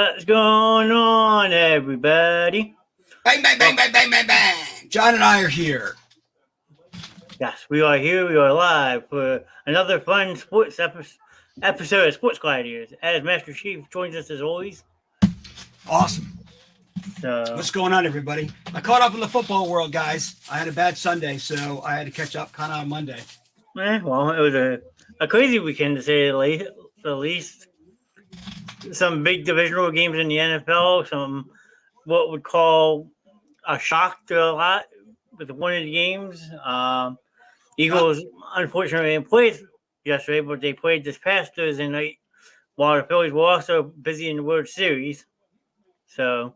What's going on, everybody? Bang, bang, bang, bang, bang, bang, bang. John and I are here. Yes, we are here. We are live for another fun sports episode of Sports Gladiators. As Master Chief joins us as always. Awesome. So, What's going on, everybody? I caught up in the football world, guys. I had a bad Sunday, so I had to catch up kind of on Monday. well, it was a crazy weekend to say the least. Some big divisional games in the NFL, some what would call a shock to a lot with one of the games. Eagles, unfortunately, played yesterday, but they played this past Thursday night while the Phillies were also busy in the World Series. So,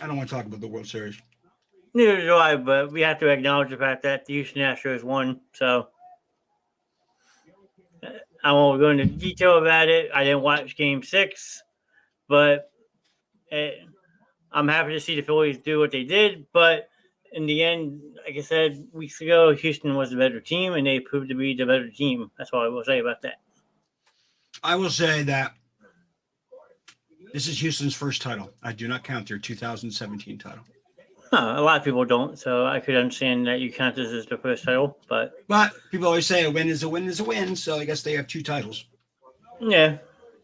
I don't want to talk about the World Series. neither do I, but we have to acknowledge the fact that the Houston Astros won. So, I won't go into detail about it. I didn't watch Game 6, but I'm happy to see the Phillies do what they did. But in the end, like I said weeks ago, Houston was the better team, and they proved to be the better team. That's all I will say about that. I will say that this is Houston's first title. I do not count their 2017 title. A lot of people don't, so I could understand that you count this as the first title. But people always say a win is a win is a win, so I guess they have two titles. Yeah,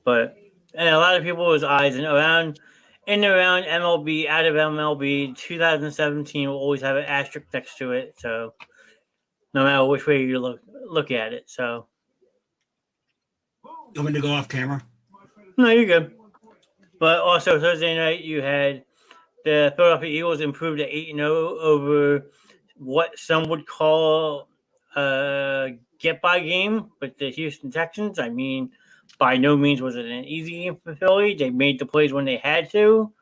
and a lot of people's eyes and around MLB, out of MLB, 2017 will always have an asterisk next to it. So no matter which way you look at it. So You want me to go off camera? no, you're good. But also Thursday night you had the Philadelphia Eagles improved to 8-0 over what some would call a get-by game with the Houston Texans. I mean, by no means was it an easy game for Philly. They made the plays when they had to.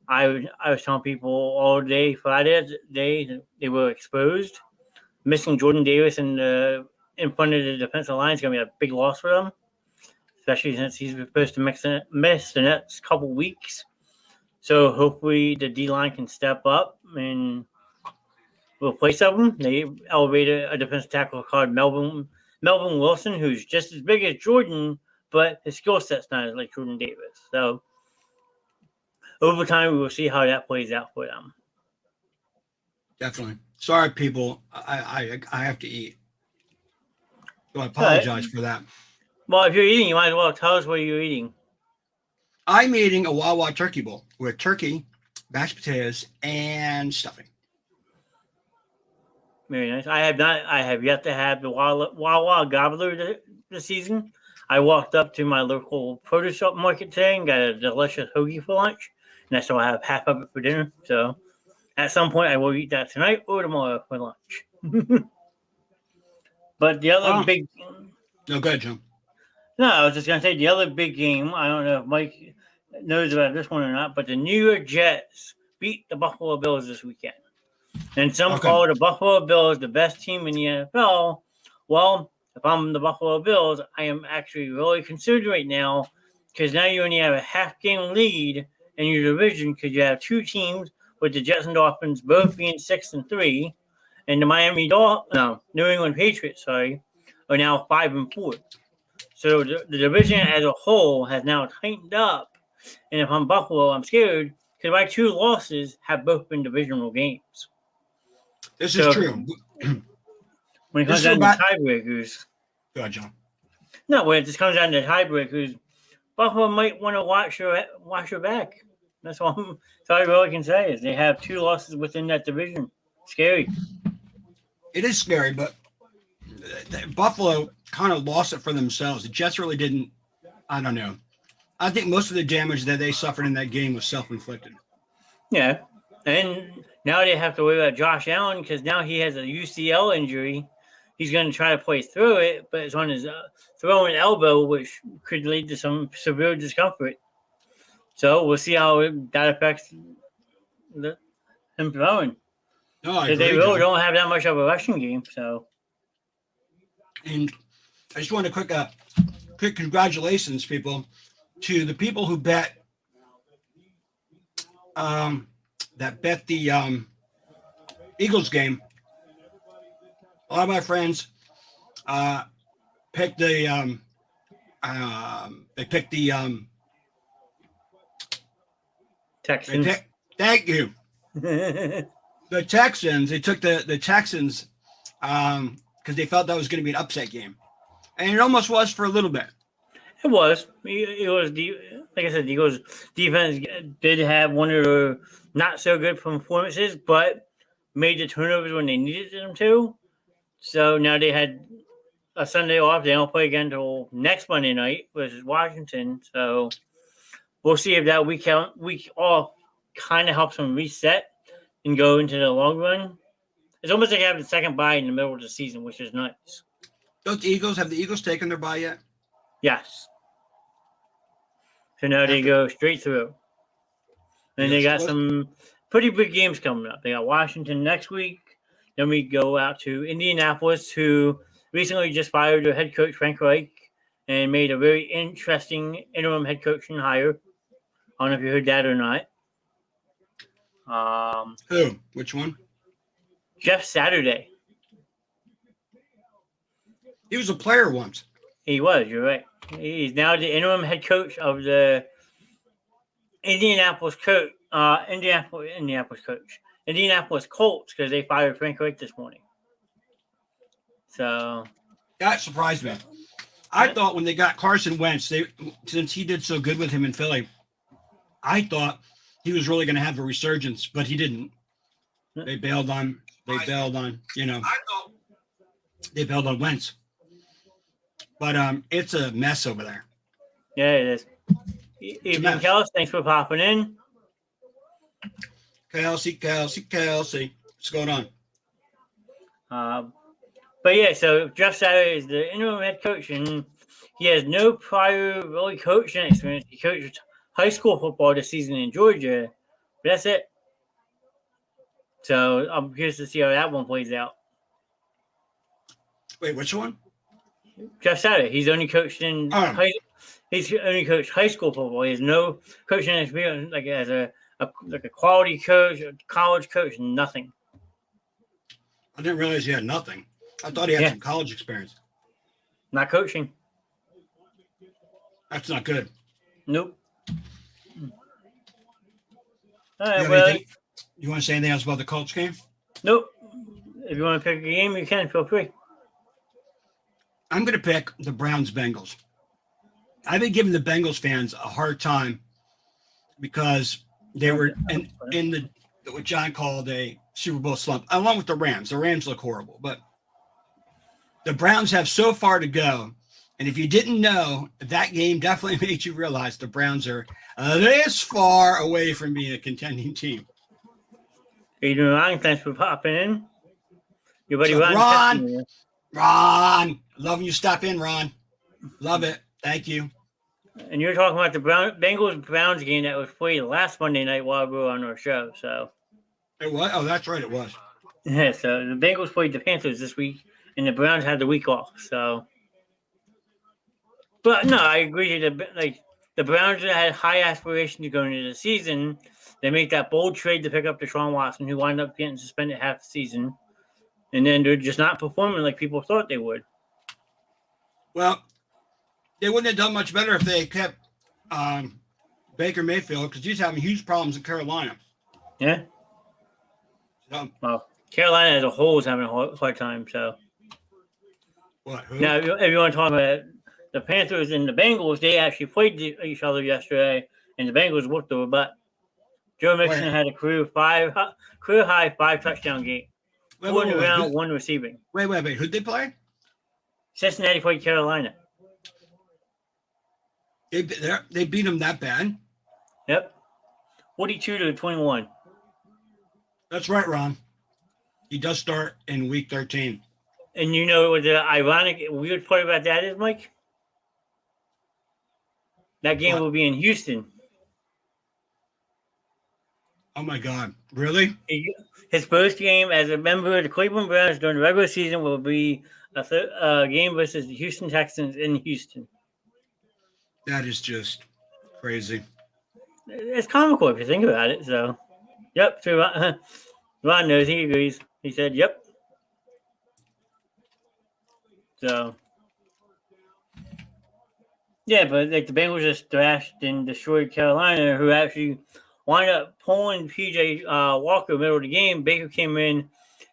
I was telling people all day Friday they were exposed. Missing Jordan Davis in front of the defensive line is going to be a big loss for them, especially since he's supposed to miss the next couple weeks. So hopefully the D-line can step up and replace them. They elevated a defensive tackle called Melvin Wilson, who's just as big as Jordan, but his skill set's not as like Jordan Davis. So over time, we will see how that plays out for them. Definitely. Sorry, people. I have to eat. So I apologize for that. Well, if you're eating, you might as well tell us what you're eating. I'm eating a Wawa turkey bowl with turkey, mashed potatoes, and stuffing. Very nice. I have yet to have the Wawa gobbler this season. I walked up to my local produce market today and got a delicious hoagie for lunch, and I still have half of it for dinner. So at some point, I will eat that tonight or tomorrow for lunch. But the other big... No, go ahead, John. No, I was just going to say the other big game, I don't know if Mike knows about this one or not, but the New York Jets beat the Buffalo Bills this weekend. And some call the Buffalo Bills the best team in the NFL. Well, if I'm the Buffalo Bills, I am actually really concerned right now because now you only have a half-game lead in your division because you have two teams with the Jets and Dolphins both being 6-3, and the New England Patriots, are now 5-4. So the division as a whole has now tightened up, and if I'm Buffalo, I'm scared because my two losses have both been divisional games. This is true. When it comes down to tiebreakers, go ahead, John. No, when it just comes down to tiebreakers, Buffalo might want to watch your back. That's all I really can say is they have two losses within that division. Scary. It is scary, but Buffalo kind of lost it for themselves. The Jets really didn't. I don't know. I think most of the damage that they suffered in that game was self-inflicted. Yeah, and now they have to worry about Josh Allen because now he has a UCL injury. He's going to try to play through it, but it's on his throwing elbow, which could lead to some severe discomfort. So we'll see how that affects him throwing. No, I agree, they really don't have that much of a rushing game. So, and I just want to quick congratulations, people, to the people who bet the Eagles game. A lot of my friends picked the Texans. Thank you. The Texans, they took the Texans because they felt that was going to be an upset game. And it almost was for a little bit. It was. It was, like I said, the Eagles' defense did have one of the not so good performances, but made the turnovers when they needed them to. So now they had a Sunday off. They don't play again until next Monday night versus Washington. So we'll see if that week off kind of helps them reset and go into the long run. It's almost like having the second bye in the middle of the season, which is nice. Have the Eagles taken their bye yet? Yes. So now they go straight through. And they got some pretty big games coming up. They got Washington next week. Then we go out to Indianapolis, who recently just fired their head coach, Frank Reich, and made a very interesting interim head coaching hire. I don't know if you heard that or not. Who? Which one? Jeff Saturday. He was a player once. He was, you're right. He's now the interim head coach of the Indianapolis Colts, because they fired Frank Reich this morning. So that surprised me. I thought when they got Carson Wentz, since he did so good with him in Philly, I thought he was really going to have a resurgence, but he didn't. They bailed on Wentz. But it's a mess over there. Yeah, it is. Evening, Kelsey. Thanks for popping in. Kelsey. What's going on? But yeah, so Jeff Saturday is the interim head coach, and he has no prior really coaching experience. He coached high school football this season in Georgia, but that's it. So I'm curious to see how that one plays out. Wait, which one? Jeff Saturday. He's only coached he's only coached high school football. He has no coaching experience, like as a quality coach, a college coach, nothing. I didn't realize he had nothing. I thought he had some college experience. Not coaching. That's not good. Nope. All right, you want to say anything else about the Colts game? Nope. If you want to pick a game, you can. Feel free. I'm going to pick the Browns-Bengals. I've been giving the Bengals fans a hard time because they were in the what John called a Super Bowl slump, along with the Rams. The Rams look horrible, but the Browns have so far to go. And if you didn't know, that game definitely made you realize the Browns are this far away from being a contending team. How you doing, Ron? Thanks for popping in. Your buddy Ron, love when you stop in, Ron. Love it. Thank you. And you're talking about the Bengals-Browns game that was played last Monday night while we were on our show. So it was. Oh, that's right. It was. Yeah. So the Bengals played the Panthers this week, and the Browns had the week off. So, but no, I agree. The Browns had high aspirations going into the season. They make that bold trade to pick up Deshaun Watson, who wound up getting suspended half the season, and then they're just not performing like people thought they would. Well, they wouldn't have done much better if they kept Baker Mayfield, because he's having huge problems in Carolina. Yeah. So, well, Carolina as a whole is having a hard time. So, what? Who? Now, if you want to talk about the Panthers and the Bengals, they actually played each other yesterday, and the Bengals whooped their butt. Joe Mixon had a career high 5 touchdown game. 4 around, 1 receiving. Wait. Who'd they play? Cincinnati played Carolina. They beat them that bad? Yep. 42-21. That's right, Ron. He does start in week 13. And you know what the ironic, weird part about that is, Mike? That game will be in Houston. Oh, my God. Really? His first game as a member of the Cleveland Browns during the regular season will be a game versus the Houston Texans in Houston. That is just crazy. It's comical if you think about it. So, yep. So Ron knows. He agrees. He said, yep. So, yeah, but like the Bengals just thrashed and destroyed Carolina, who actually wound up pulling PJ Walker middle of the game. Baker came in,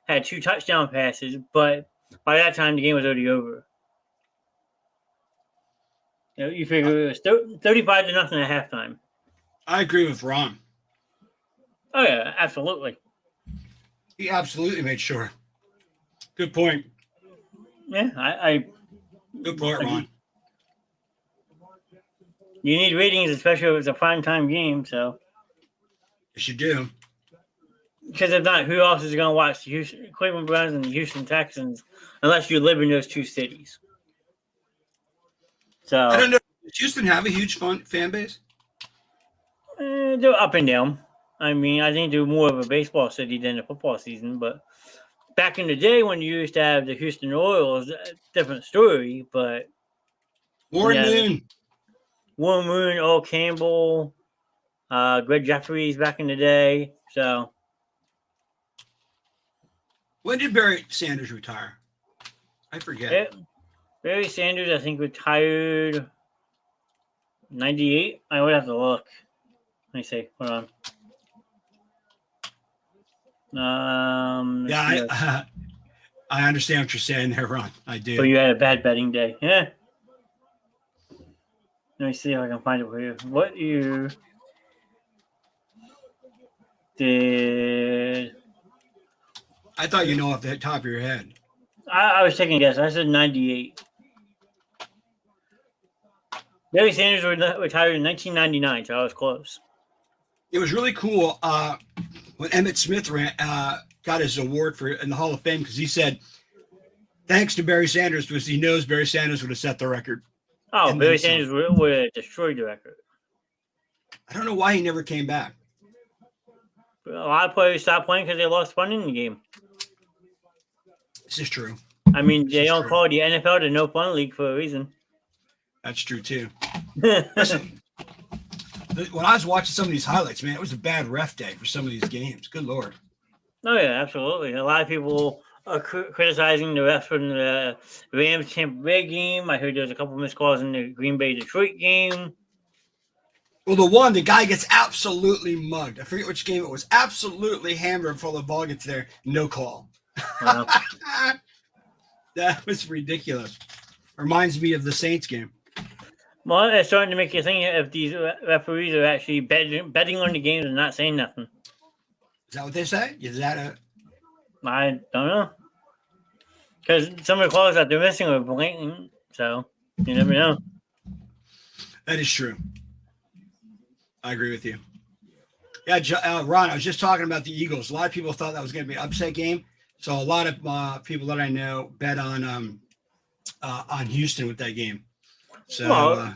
had 2 touchdown passes, but by that time the game was already over. You figure it was 35-0 at halftime. I agree with Ron. Oh yeah, absolutely. He absolutely made sure. Good point. Yeah, Good point, Ron. You need ratings, especially if it's a primetime game. So, Yes, you do. because if not, who else is going to watch the Cleveland Browns and the Houston Texans unless you live in those 2 cities? So I don't know. Does Houston have a huge fan base? They're up and down. I mean, I think they're more of a baseball city than a football season. But back in the day when you used to have the Houston Royals, different story. But Warren Moon. Warren Moon, Earl Campbell, Greg Jeffries back in the day. So when did Barry Sanders retire? I forget. Barry Sanders, I think, retired 98. I would have to look. Let me see. Hold on. Yeah, I understand what you're saying there, Ron. I do. So you had a bad betting day. Yeah. Let me see if I can find it for you. What year did... I thought you know off the top of your head. I was taking a guess. I said 98. Barry Sanders retired in 1999, so I was close. It was really cool when Emmitt Smith got his award in the Hall of Fame because he said, thanks to Barry Sanders, because he knows Barry Sanders would have set the record. Oh, Barry Sanders would have destroyed the record. I don't know why he never came back. A lot of players stopped playing because they lost fun in the game. This is true. I mean, they don't call the NFL the No Fun League for a reason. That's true, too. Listen, when I was watching some of these highlights, man, it was a bad ref day for some of these games. Good Lord. Oh, yeah, absolutely. A lot of people are criticizing the refs from the Rams Tampa Bay game. I heard there was a couple of missed calls in the Green Bay Detroit game. Well, the guy gets absolutely mugged. I forget which game it was. Absolutely hammered before the ball gets there. No call. Wow. That was ridiculous. Reminds me of the Saints game. Well, it's starting to make you think if these referees are actually betting on the games and not saying nothing. Is that what they say? Is that a... I don't know. Because some of the calls that they're missing are blatant, so you never know. That is true. I agree with you. Yeah, Ron, I was just talking about the Eagles. A lot of people thought that was going to be an upset game. So a lot of people that I know bet on Houston with that game. So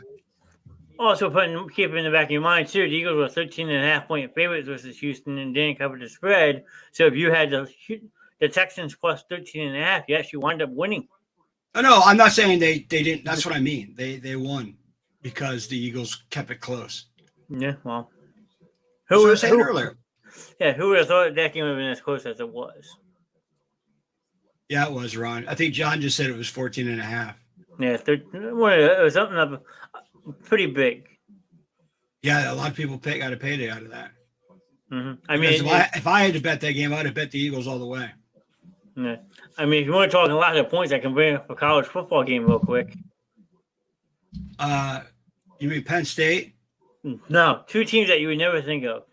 also keeping in the back of your mind too, the Eagles were 13.5-point favorites versus Houston and didn't cover the spread. So if you had the Texans plus 13.5, you actually wound up winning. Oh, no, I'm not saying they didn't. That's what I mean. They won because the Eagles kept it close. Yeah, well, who was saying earlier? Yeah, who would have thought that game would have been as close as it was? Yeah, it was, Ron. I think John just said it was 14.5. Yeah, it was something up pretty big. Yeah, a lot of people got a payday out of that. Mm-hmm. I mean, if I had to bet that game, I'd have bet the Eagles all the way. Yeah. I mean, if you want to talk a lot of points, I can bring up a college football game real quick. You mean Penn State? No, 2 teams that you would never think of.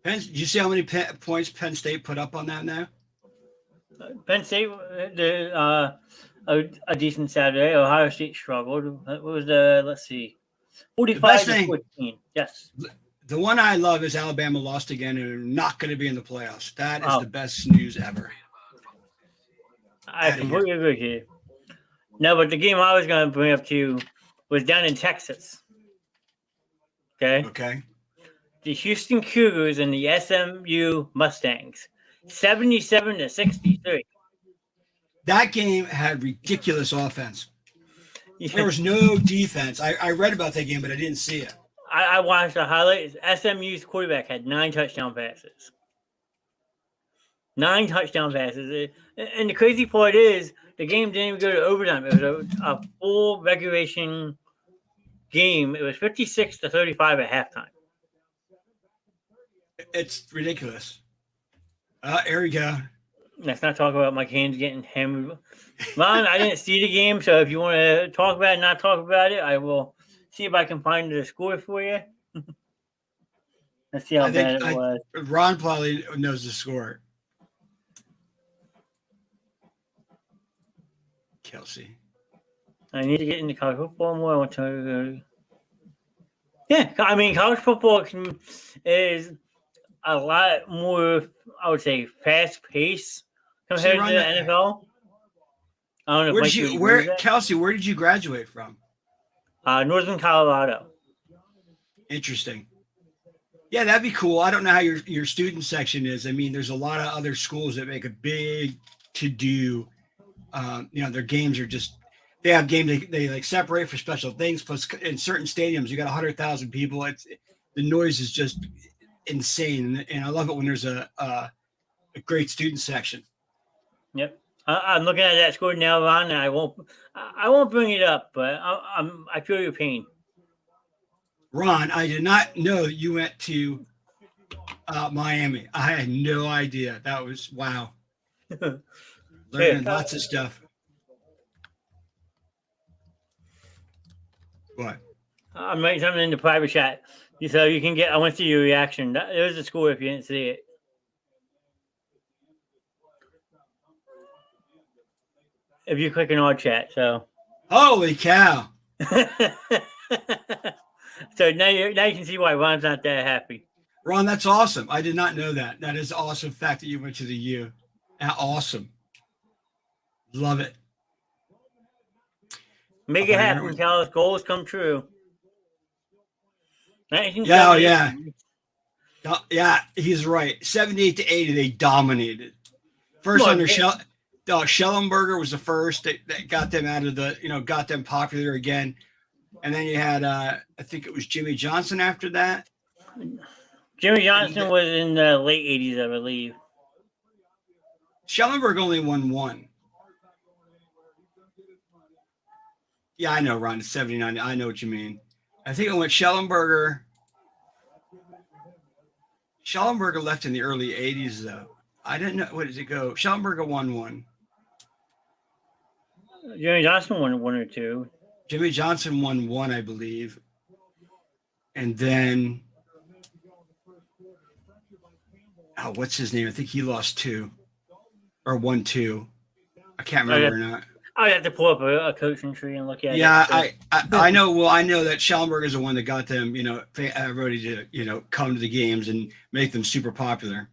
Did you see how many points Penn State put up on that now? Penn State, a decent Saturday. Ohio State struggled. What was let's see, 45-14. Yes. The one I love is Alabama lost again and are not going to be in the playoffs. That is the best news ever. I completely agree with you. No, but the game I was going to bring up to you was down in Texas. Okay. The Houston Cougars and the SMU Mustangs, 77-63. That game had ridiculous offense. Yeah. There was no defense. I read about that game, but I didn't see it. I watched the highlights. SMU's quarterback had 9 touchdown passes. 9 touchdown passes. And the crazy part is the game didn't even go to overtime. It was a full regulation game. It was 56-35 at halftime. It's ridiculous. There we go. Let's not talk about my Canes getting hammered. Ron, I didn't see the game, so if you want to talk about it, not talk about it, I will see if I can find the score for you. Let's see how bad it was. Ron probably knows the score. Kelsey. I need to get into college football more. I want to. Yeah, I mean, college football is a lot more, I would say, fast paced compared to the NFL. I don't know. Kelsey? Where did you graduate from? Northern Colorado. Interesting. Yeah, that'd be cool. I don't know how your student section is. I mean, there's a lot of other schools that make a big to do. Their games are just. They have games they like separate for special things. Plus, in certain stadiums, you got 100,000 people. The noise is just insane, and I love it when there's a great student section. Yep, I'm looking at that score now, Ron, and I won't bring it up, but I feel your pain. Ron, I did not know you went to Miami. I had no idea. That was wow. Learning lots of stuff. What? I'm writing something in the private chat so you can get. I want to see your reaction. There's the score if you didn't see it. If you click in our chat, so. Holy cow! So now you can see why Ron's not that happy. Ron, that's awesome. I did not know that. That is an awesome fact that you went to the U. Awesome. Love it. Make it happen, Cal. Goals come true. Yeah. Yeah, he's right. 78-80, they dominated. First under Schellenberger was the first that got them out of got them popular again. And then you had, I think it was Jimmy Johnson after that. Jimmy Johnson was in the late 80s, I believe. Schellenberg only won one. Yeah, I know, Ron. It's 79. I know what you mean. I think it went Schellenberger. Schellenberger left in the early 80s, though. I didn't know. What did it go? Schellenberger won one. Jimmy Johnson won one or two. Jimmy Johnson won one, I believe. And then, what's his name? I think he lost two or won two. I can't remember or not. I have to pull up a coaching tree and look at it. Yeah, I know. Well, I know that Schellenberger is the one that got them, everybody to, come to the games and make them super popular.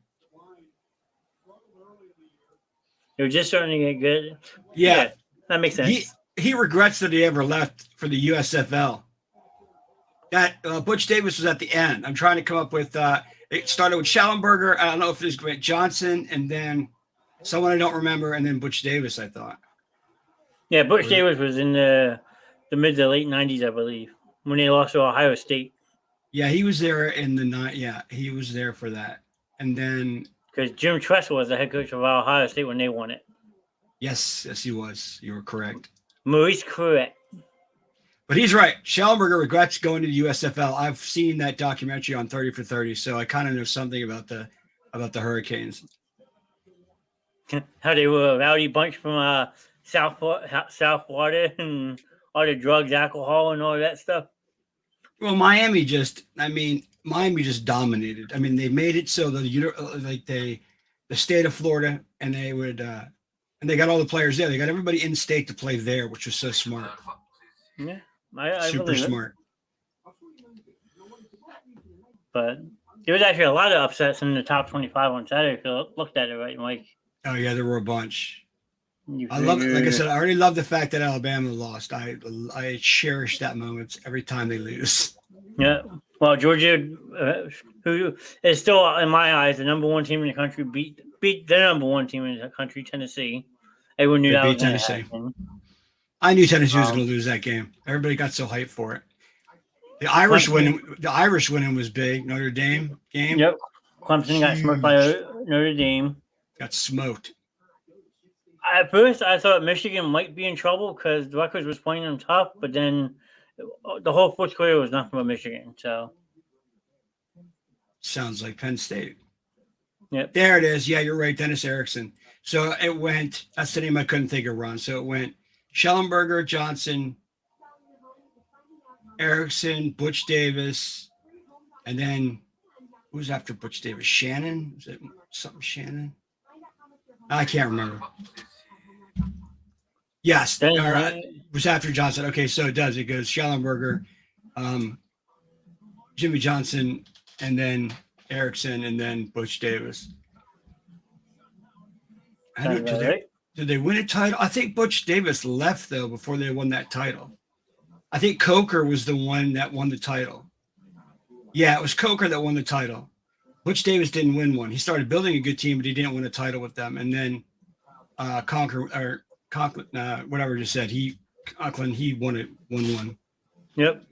They're just starting to get good. Yeah, that makes sense. He regrets that he ever left for the USFL. That Butch Davis was at the end. I'm trying to come up with. It started with Schellenberger. I don't know if it was Grant Johnson, and then someone I don't remember, and then Butch Davis. I thought. Yeah, Butch Davis was in the mid to late 90s, I believe, when they lost to Ohio State. Yeah, he was there in the night. Yeah, he was there for that, and then because Jim Tressel was the head coach of Ohio State when they won it. Yes, he was. You were correct. Maurice correct. But he's right. Schellenberger regrets going to the USFL. I've seen that documentary on 30 for 30, so I kind of know something about the Hurricanes. How they were a rowdy bunch from South Florida and all the drugs, alcohol, and all that stuff. Well, Miami just dominated. I mean, they made it so the state of Florida, and they would and they got all the players there. They got everybody in state to play there, which was so smart. Yeah, I super smart. But there was actually a lot of upsets in the top 25 on Saturday. If you looked at it right, Mike. Oh yeah, there were a bunch. I love it. Like I said, I already love the fact that Alabama lost. I cherish that moment every time they lose. Yeah. Well, Georgia, who is still, in my eyes, the number one team in the country, beat the number one team in the country, Tennessee. Everyone knew that was going to happen. I knew Tennessee was going to lose that game. Everybody got so hyped for it. The Irish winning was big. Notre Dame game. Yep. Clemson got smoked by Notre Dame. Got smoked. At first, I thought Michigan might be in trouble because Rutgers was playing them tough, but then the whole fourth quarter was nothing but Michigan. So, Sounds like Penn State. Yep. There it is. Yeah, you're right. Dennis Erickson. So it went, that's the name I couldn't think of, Ron. So it went Schellenberger, Johnson, Erickson, Butch Davis, and then who's after Butch Davis? Shannon? Was it something Shannon? I can't remember. Yes, it was after Johnson. Okay, so it does. It goes Schellenberger, Jimmy Johnson, and then Erickson, and then Butch Davis. Did they win a title? I think Butch Davis left, though, before they won that title. I think Coker was the one that won the title. Yeah, it was Coker that won the title. Butch Davis didn't win one. He started building a good team, but he didn't win a title with them. And then Conklin, whatever you said, he won one. Yep.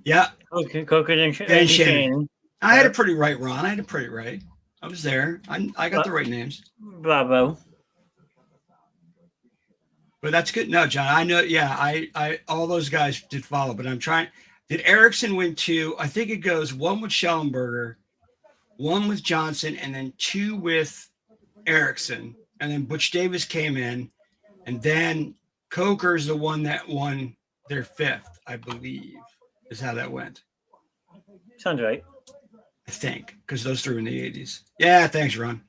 Yeah. Okay, Coker and Shannon. I had it pretty right, Ron. I had it pretty right. I was there. I got the right names. Bravo. But that's good. No, John, I know. Yeah, I all those guys did follow, but I'm trying. Did Erickson win 2? I think it goes 1 with Schellenberger, 1 with Johnson, and then 2 with Erickson. And then Butch Davis came in, and then Coker's the one that won their 5th, I believe, is how that went. Sounds right. I think, because those 3 were in the 80s. Yeah, thanks, Ron.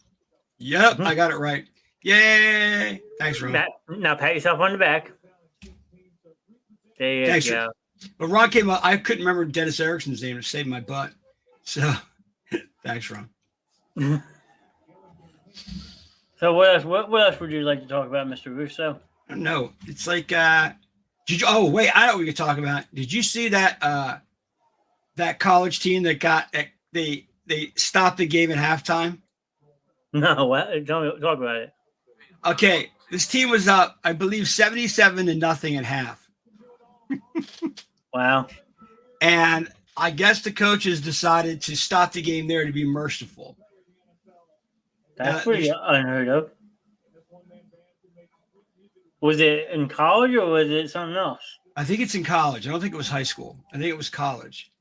Yep, I got it right. Yay! Thanks, Ron. Now pat yourself on the back. There you go. But Ron came up. I couldn't remember Dennis Erickson's name. It saved my butt. So, thanks, Ron. So what else would you like to talk about, Mr. Russo? No, it's like I know what we could talk about. Did you see that that college team that got they stopped the game at halftime? No, what? Don't talk about it. Okay, this team was up, I believe, 77-0 at half. Wow. And I guess the coaches decided to stop the game there to be merciful. That's pretty unheard of. Was it in college or was it something else? I think it's in college. I don't think it was high school. I think it was college.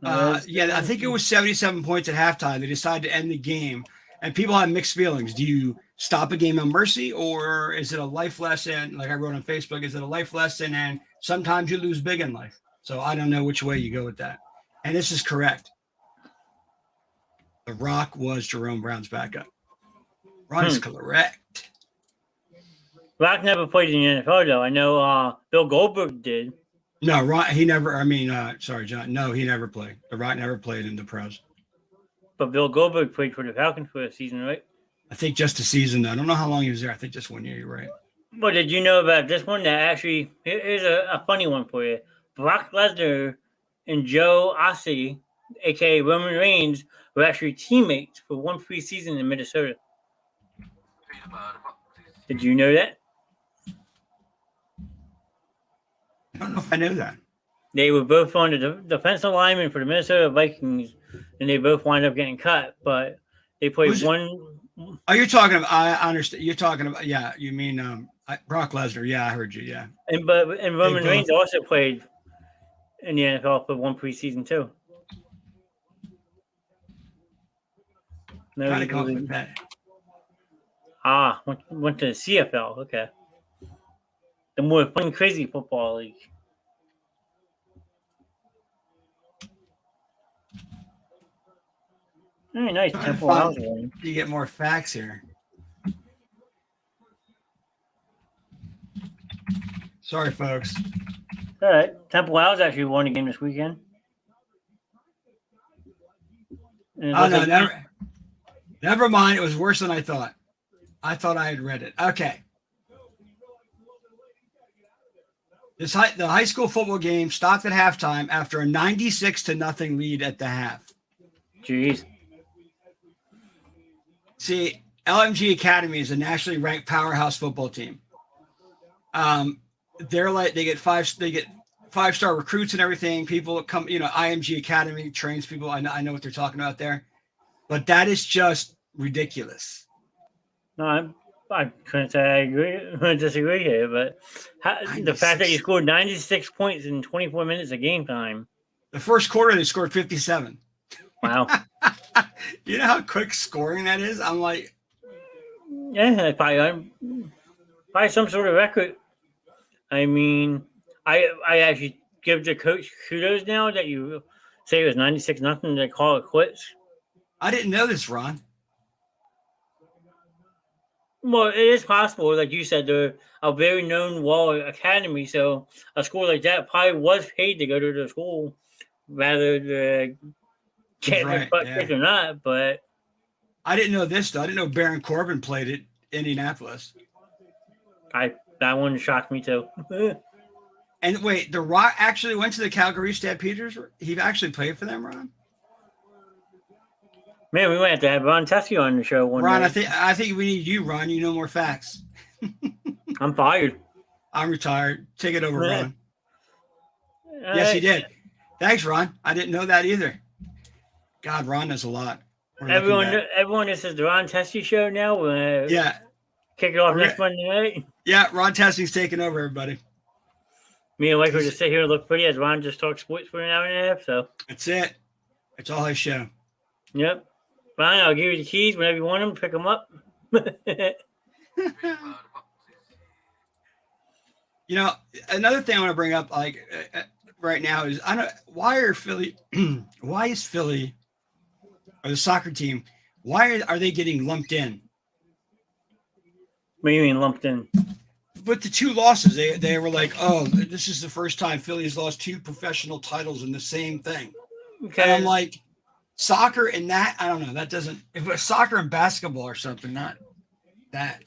Yeah, I think it was 77 points at halftime. They decided to end the game, and people had mixed feelings. Do you stop a game on mercy, or is it a life lesson? Like I wrote on Facebook, is it a life lesson? And sometimes you lose big in life. So I don't know which way you go with that. And this is correct. The Rock was Jerome Brown's backup. Ron is correct. Rock never played in the NFL, though. I know Bill Goldberg did. No, Ron, he never. I mean, sorry, John. No, he never played. The Rock never played in the pros. But Bill Goldberg played for the Falcons for a season, right? I think just a season. I don't know how long he was there. I think just 1 year. You're right. Well, did you know about this one? That actually, here's a funny one for you. Brock Lesnar and Joe Ossie, a.k.a. Roman Reigns, were actually teammates for one preseason in Minnesota. Did you know that? I don't know if I knew that. They were both on the defensive lineman for the Minnesota Vikings, and they both wind up getting cut. But they played one. Oh, you're talking about. I understand. You're talking about. Yeah, you mean Brock Lesnar? Yeah, I heard you. Yeah. And Roman Reigns also played in the NFL for one preseason too. Went to the CFL. Okay. The more fun, crazy football league. Very nice. Temple House one. You get more facts here. Sorry, folks. All right. Temple House actually won a game this weekend. Oh, no, never mind. It was worse than I thought. I thought I had read it. Okay. The high school football game stopped at halftime after a 96-0 lead at the half. Jeez. See, LMG Academy is a nationally ranked powerhouse football team. They get five-star recruits and everything. People come, IMG Academy trains people. I know what they're talking about there, but that is just ridiculous. No, I couldn't say I agree. I disagree here, but the fact that you scored 96 points in 24 minutes of game time. The first quarter, they scored 57. Wow. You know how quick scoring that is? I'm like, Yeah, probably some sort of record. I mean, I actually give the coach kudos now that you say it was 96-0. They call it quits. I didn't know this, Ron. Well, it is possible, like you said, they're a very known wall academy, so a school like that probably was paid to go to the school rather than He's get their right. butt Yeah. kicked or not. But I didn't know this, though. I didn't know Baron Corbin played at Indianapolis. that one shocked me too. And wait, The Rock actually went to the Calgary Stampeders? He actually played for them, Ron? Man, we might have to have Ron Teskey on the show one Ron, day. I think we need you, Ron. You know more facts. I'm fired. I'm retired. Take it over, Yeah. Ron. Yes, he did. Thanks, Ron. I didn't know that either. God, Ron knows a lot. Everyone, this is the Ron Teskey show now. Yeah. Kick it off next Monday night. Yeah, Ron Testing's taking over, everybody. Me and Mike will just sit here and look pretty as Ron just talks sports for an hour and a half. So that's it. It's all his show. Yep. Fine, I'll give you the keys whenever you want them. Pick them up. You know, another thing I want to bring up, like right now, is why is Philly or the soccer team? Why are they getting lumped in? What do you mean lumped in? But the two losses, they were like, oh, this is the first time Philly's lost two professional titles in the same thing. Okay. And I'm like, soccer and that, I don't know. That doesn't, if it's soccer and basketball or something, not that.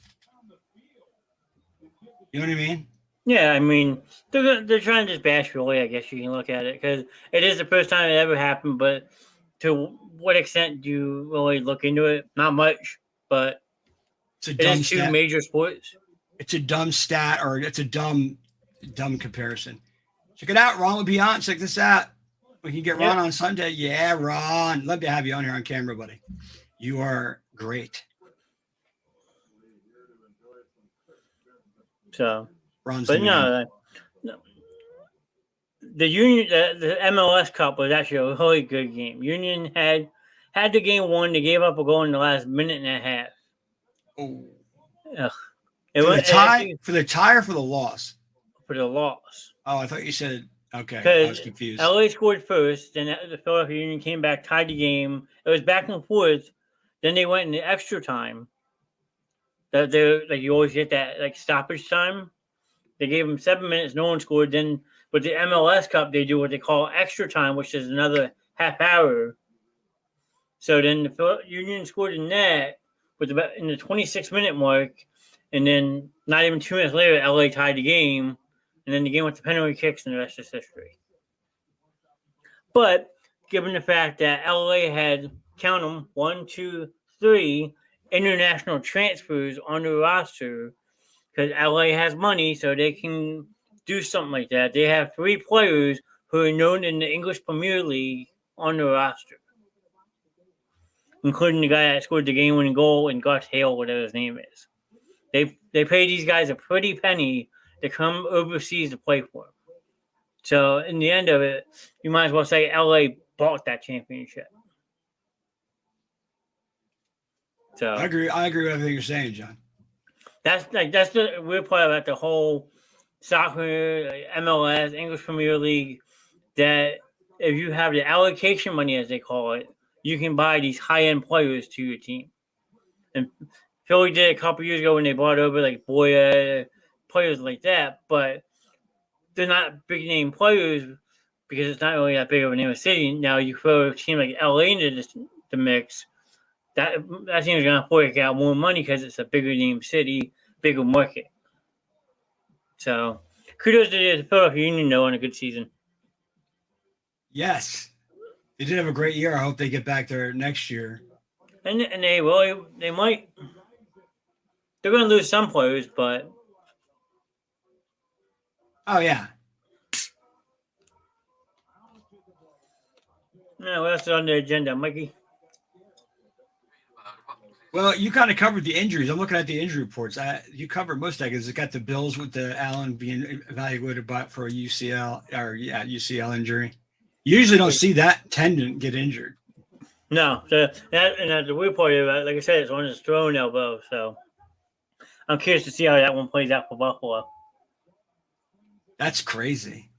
You know what I mean? Yeah, I mean, they're trying to just bash Philly, I guess you can look at it, because it is the first time it ever happened, but to what extent do you really look into it? Not much, but it is two major sports. It's a dumb stat, or it's a dumb comparison. Check it out. Ron will be on. Check this out. We can get Ron on Sunday. Yeah, Ron. Love to have you on here on camera, buddy. You are great. So, Ron's but no, the Union, the MLS Cup was actually a really good game. Union had the game won. They gave up a goal in the last minute and a half. Oh. Ugh. For the tie or for the loss? For the loss. Oh, I thought you said, okay. I was confused. LA scored first, then the Philadelphia Union came back, tied the game. It was back and forth. Then they went into extra time. That like you always get that like stoppage time. They gave them 7 minutes, no one scored. Then with the MLS Cup, they do what they call extra time, which is another half hour. So then the Union scored in that with about in the 26-minute mark. And then not even 2 minutes later, LA tied the game. And then the game went to penalty kicks, and the rest is history. But given the fact that LA had, count them, 1, 2, 3 international transfers on the roster, because LA has money, so they can do something like that. They have 3 players who are known in the English Premier League on the roster, including the guy that scored the game-winning goal and Gus Hale, whatever his name is. They pay these guys a pretty penny to come overseas to play for them. So in the end of it, you might as well say LA bought that championship. So I agree with everything you're saying, John. That's the weird part about the whole soccer, MLS, English Premier League, that if you have the allocation money, as they call it, you can buy these high-end players to your team. And Philly did a couple years ago when they brought over like Boya, players like that, but they're not big name players because it's not really that big of a name of city. Now you throw a team like LA into the mix, that team is going to fork out more money because it's a bigger name city, bigger market. So kudos to the Philadelphia Union though on a good season. Yes, they did have a great year. I hope they get back there next year. And they might. They're going to lose some players, but. Oh, yeah. No, what else is on the agenda, Mikey? Well, you kind of covered the injuries. I'm looking at the injury reports. You covered most of that because it got the Bills with the Allen being evaluated for a UCL injury. You usually don't see that tendon get injured. No, so and the weird part about it, like I said, it's on his throwing elbow. So I'm curious to see how that one plays out for Buffalo. That's crazy.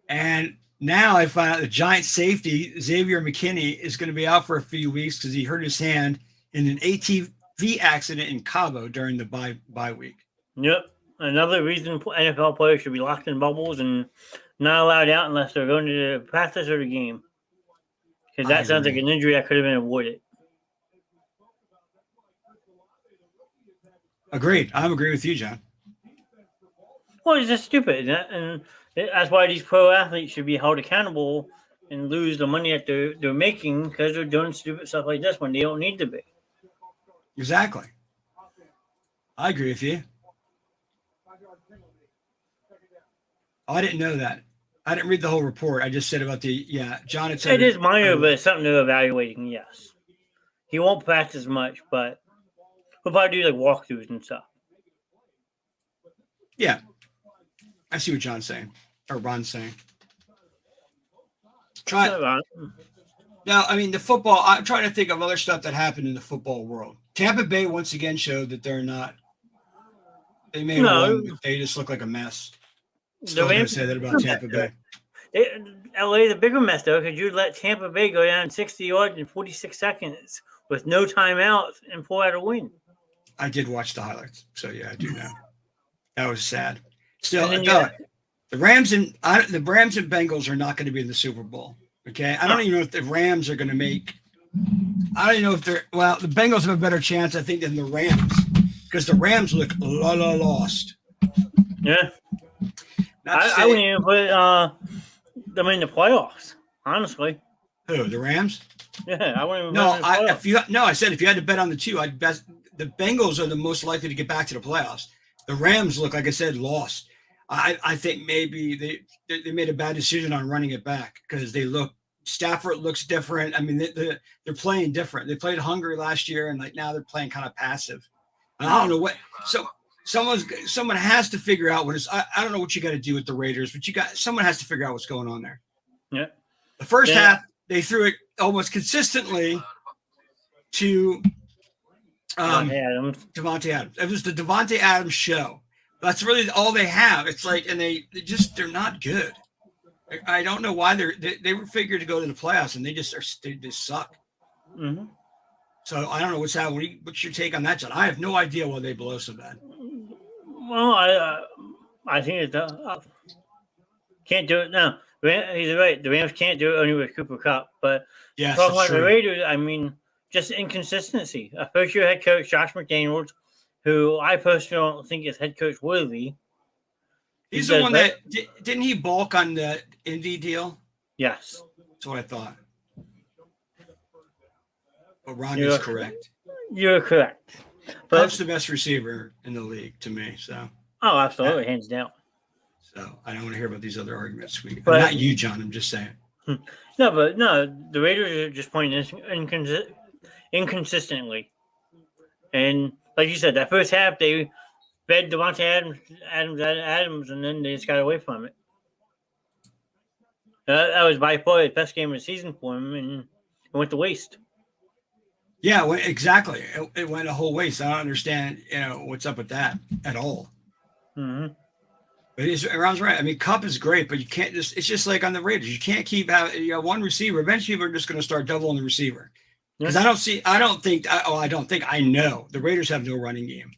And now I find out the Giant safety, Xavier McKinney, is going to be out for a few weeks because he hurt his hand in an ATV accident in Cabo during the bye week. Yep. Another reason NFL players should be locked in bubbles and not allowed out unless they're going to the practice or the game. Because that sounds like an injury that could have been avoided. Agreed. I'm agreeing with you, John. Well, it's just stupid. And that's why these pro athletes should be held accountable and lose the money that they're making because they're doing stupid stuff like this when they don't need to be. Exactly. I agree with you. Oh, I didn't know that. I didn't read the whole report. I just said about John had said it is minor, but it's something they're evaluating, yes. He won't practice much, but he'll probably do like walkthroughs and stuff. Yeah. I see what John's saying. Or Ron's saying. Now, I mean, the football, I'm trying to think of other stuff that happened in the football world. Tampa Bay once again showed that they're not. They made one, but they just look like a mess. Still going to say that about Tampa Bay. LA, the bigger mess, though, because you let Tampa Bay go down 60 yards in 46 seconds with no timeouts and pull out a win. I did watch the highlights, so yeah, I do know. That was sad. Still, the Rams and Bengals are not going to be in the Super Bowl. Okay, I don't even know if the Rams are going to make. I don't even know if they're. Well, the Bengals have a better chance, I think, than the Rams because the Rams look lost. Yeah, I wouldn't even put them in the playoffs. Honestly, who the Rams? Yeah, I wouldn't even. No, I said if you had to bet on the two, I'd bet the Bengals are the most likely to get back to the playoffs. The Rams look, like I said, lost. I think maybe they made a bad decision on running it back because Stafford looks different. I mean, they're playing different. They played hungry last year, and like now they're playing kind of passive. And I don't know what. So someone has to figure out what is. I don't know what you got to do with the Raiders, but someone has to figure out what's going on there. Yeah. The first half they threw it almost consistently to Davante Adams. It was the Davante Adams show. That's really all they have. It's like, and they're not good. I don't know why they were figured to go to the playoffs, and they just suck. Mm-hmm. So I don't know what's happening. What's your take on that, John? I have no idea why they blow so bad. Well, I think it's can't do it now. He's right. The Rams can't do it only with Cooper Kupp, but talking about the Raiders, I mean, just inconsistency. A first-year head coach, Josh McDaniels, who I personally don't think is head coach worthy. He's the one that didn't he balk on the Indy deal? Yes, that's what I thought. But Ron is correct. You're correct. But Kupp's the best receiver in the league to me. So. Oh, absolutely, hands down. So I don't want to hear about these other arguments. Not you, John. I'm just saying. No, the Raiders are just playing inconsistently, and like you said, that first half they fed Davante Adams, and then they just got away from it. That was by far the best game of the season for him, and it went to waste. Yeah, exactly. It went a whole waste. I don't understand, what's up with that at all. Mm-hmm. But Ron's right. I mean, Kupp is great, but you can't just. It's just like on the Raiders. You can't keep having one receiver. Eventually, we're just going to start doubling the receiver. Because I know the Raiders have no running game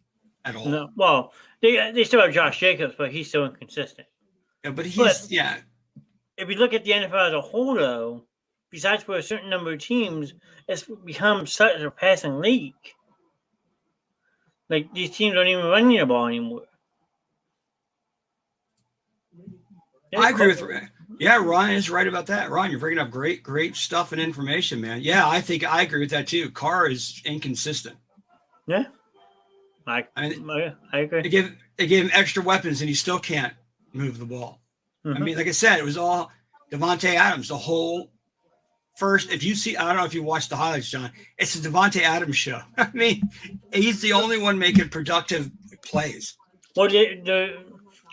at all. No, well, they still have Josh Jacobs, but he's so inconsistent. Yeah, but If you look at the NFL as a whole, though, besides for a certain number of teams, it's become such a passing league. Like, these teams don't even run the ball anymore. I agree with Ron. Yeah, Ron is right about that. Ron, you're bringing up great stuff and information, man. Yeah, I think I agree with that too. Carr is inconsistent. Yeah, I agree. They gave him extra weapons, and he still can't move the ball. Mm-hmm. I mean, like I said, it was all Davante Adams. The whole first, if you see, I don't know if you watched the highlights, John. It's the Davante Adams show. I mean, he's the only one making productive plays. Well,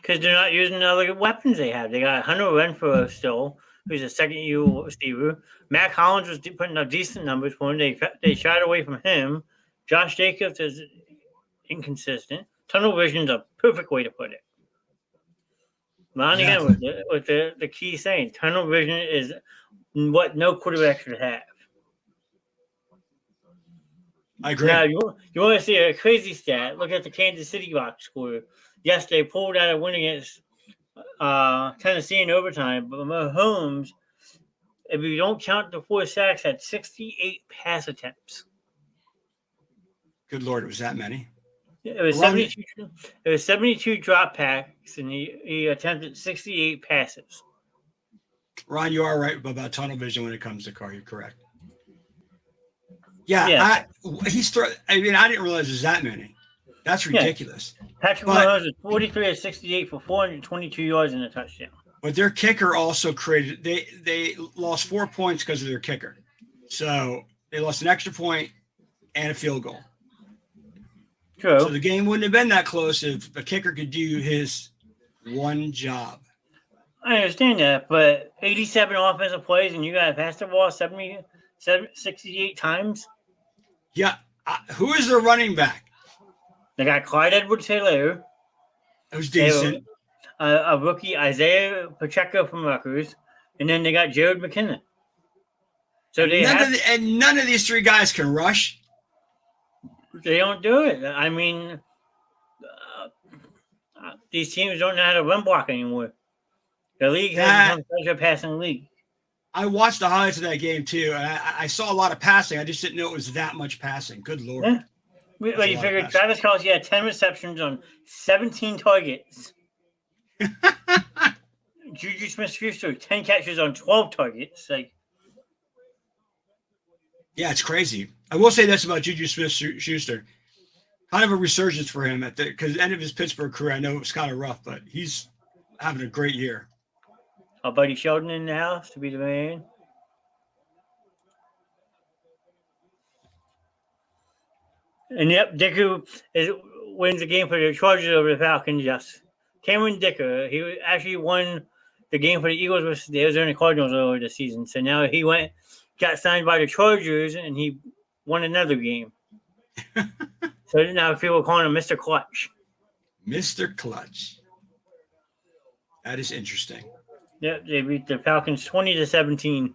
because they're not using the other weapons they have. They got Hunter Renfrow still, who's a second-year receiver. Matt Collins was putting up decent numbers for him. They shied away from him. Josh Jacobs is inconsistent. Tunnel vision is a perfect way to put it. Ron again with the key saying, tunnel vision is what no quarterback should have. I agree. Now, you want to see a crazy stat? Look at the Kansas City box score. Yes, they pulled out a win against Tennessee in overtime, but Mahomes, if you don't count the 4 sacks, had 68 pass attempts. Good Lord, it was that many? It was 72. It was 72 drop packs, and he attempted 68 passes. Ron, you are right about tunnel vision when it comes to Carr. You're correct. Yeah. I didn't realize it was that many. That's ridiculous. Yeah. Patrick Mahomes was 43 of 68 for 422 yards and a touchdown. But their kicker also created. They lost 4 points because of their kicker. So they lost an extra point and a field goal. True. So the game wouldn't have been that close if a kicker could do his one job. I understand that, but 87 offensive plays and you got to pass the ball 68 times? Yeah. Who is their running back? They got Clyde Edwards-Helaire. That was decent. A rookie, Isaiah Pacheco from Rutgers. And then they got Jared McKinnon. So none of these 3 guys can rush. They don't do it. I mean, these teams don't know how to run block anymore. The league has become such a passing league. I watched the highlights of that game too, and I saw a lot of passing. I just didn't know it was that much passing. Good Lord. Yeah. Well, you figured Travis Kelce had 10 receptions on 17 targets. Juju Smith-Schuster, 10 catches on 12 targets. Yeah, it's crazy. I will say this about Juju Smith-Schuster. Kind of a resurgence for him because the end of his Pittsburgh career. I know it was kind of rough, but he's having a great year. Our buddy Sheldon in the house to be the man. And yep, Dicker wins the game for the Chargers over the Falcons. Yes, Cameron Dicker. He actually won the game for the Eagles versus the Arizona Cardinals earlier this season. So now he got signed by the Chargers, and he won another game. So now people are calling him Mr. Clutch. Mr. Clutch. That is interesting. Yep, they beat the Falcons 20-17.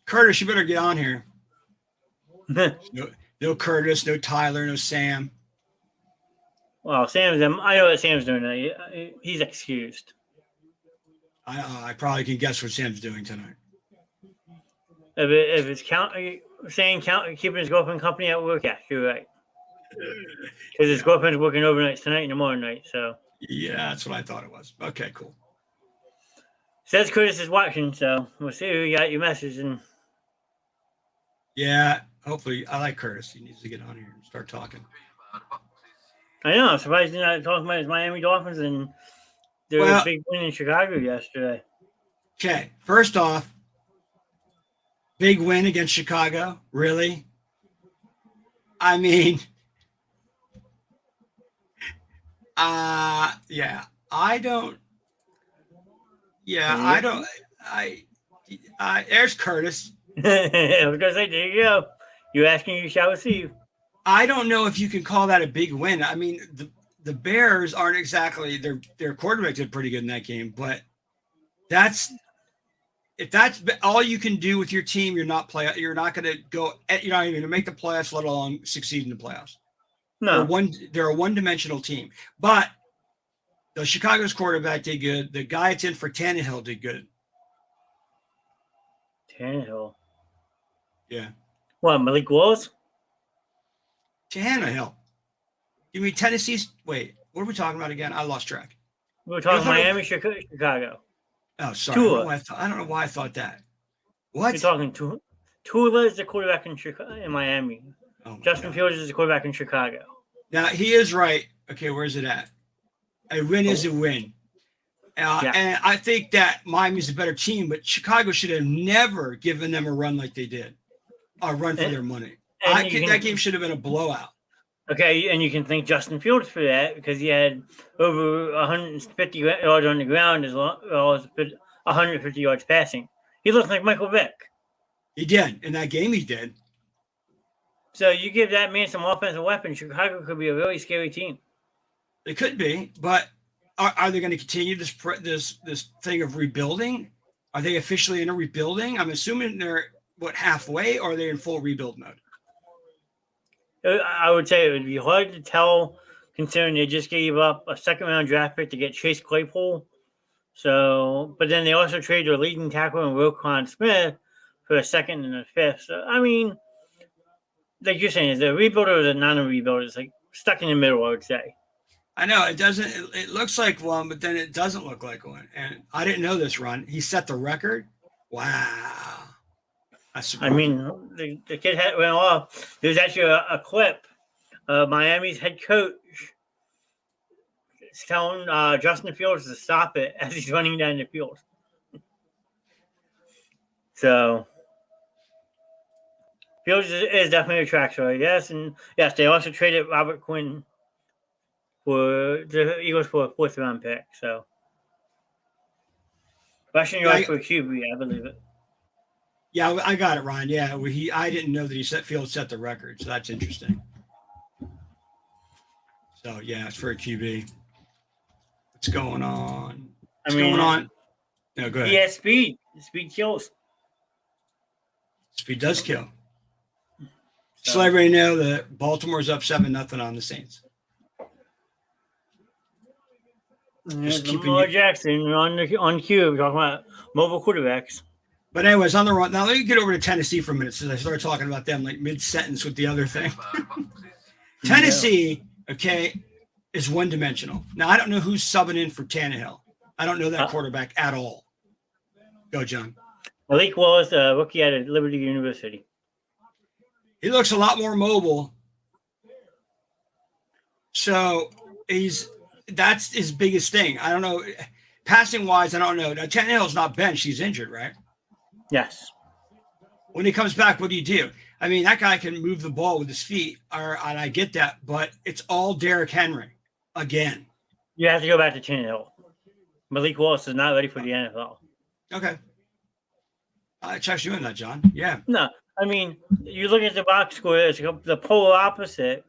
Curtis, you better get on here. No Curtis, no Tyler, no Sam. Well, I know what Sam's doing now. He's excused. I probably can guess what Sam's doing tonight. If it's keeping his girlfriend company at work, yeah, you're right. Because his girlfriend's working overnight tonight and tomorrow night, so. Yeah, that's what I thought it was. Okay, cool. Says Curtis is watching, so we'll see who got your message. And yeah, hopefully. I like Curtis. He needs to get on here and start talking. I know. I'm surprised he's not talking about his Miami Dolphins and their big win in Chicago yesterday. Okay, first off, big win against Chicago. Really? I mean, yeah, I don't. Yeah, I don't. There's Curtis. I was gonna say, there you go. You asking, you shall receive. I don't know if you can call that a big win. I mean, the Bears aren't exactly their quarterback did pretty good in that game, but if that's all you can do with your team, you're not going to go. You're not even going to make the playoffs, let alone succeed in the playoffs. No, they're a one-dimensional team, but. The Chicago's quarterback did good. The guy that's in for Tannehill did good. Tannehill? Yeah. What, Malik Willis? Tannehill. You mean Tennessee's? Wait, what are we talking about again? I lost track. We're talking Miami, Chicago. Oh, sorry. Tua. I don't know why I thought that. What? You're talking Tua is the quarterback in Miami. Oh Justin Fields is the quarterback in Chicago. Now, he is right. Okay, where's it at? A win is a win. And I think that Miami's a better team, but Chicago should have never given them a run like they did. A run for their money. That game should have been a blowout. Okay, and you can thank Justin Fields for that because he had over 150 yards on the ground as well as 150 yards passing. He looked like Michael Vick. He did. In that game, he did. So you give that man some offensive weapons, Chicago could be a really scary team. It could be, but are they going to continue this thing of rebuilding? Are they officially in a rebuilding? I'm assuming they're halfway, or are they in full rebuild mode? I would say it would be hard to tell, considering they just gave up a second-round draft pick to get Chase Claypool. So, but then they also traded their leading tackle in Roquan Smith for a second and a fifth. So, I mean, like you're saying, is it a rebuild or is it not a rebuild? It's like stuck in the middle, I would say. I know it doesn't. It looks like one, but then it doesn't look like one. And I didn't know this, Ron. He set the record. Wow. I mean, the kid went off. There's actually a clip of Miami's head coach telling Justin Fields to stop it as he's running down the field. So Fields is definitely a track star, yes. And yes, they also traded Robert Quinn for the Eagles for a 4th-round pick. So rushing yards for a QB, I believe it. Yeah, I got it, Ron. Yeah, I didn't know that Fields set the record, so that's interesting. So yeah, it's for a QB. What's going on? What's going on? No, go ahead. He has speed. Speed kills. Speed does kill. So let everybody know that Baltimore's up 7-0 on the Saints. Just Lamar Jackson on cue, talking about mobile quarterbacks. But anyways, on the run. Now let me get over to Tennessee for a minute since I started talking about them like mid-sentence with the other thing. Tennessee, okay, is one-dimensional. Now, I don't know who's subbing in for Tannehill. I don't know that quarterback at all. Go, John. Malik Willis, rookie at Liberty University. He looks a lot more mobile. So that's his biggest thing. I don't know. Passing-wise, I don't know. Now, Tannehill's not benched. He's injured, right? Yes. When he comes back, what do you do? I mean, that guy can move the ball with his feet, and I get that, but it's all Derrick Henry again. You have to go back to Tannehill. Malik Willis is not ready for the NFL. Okay. I trust you in that, John. Yeah. No, I mean, you look at the box score, it's the polar opposite.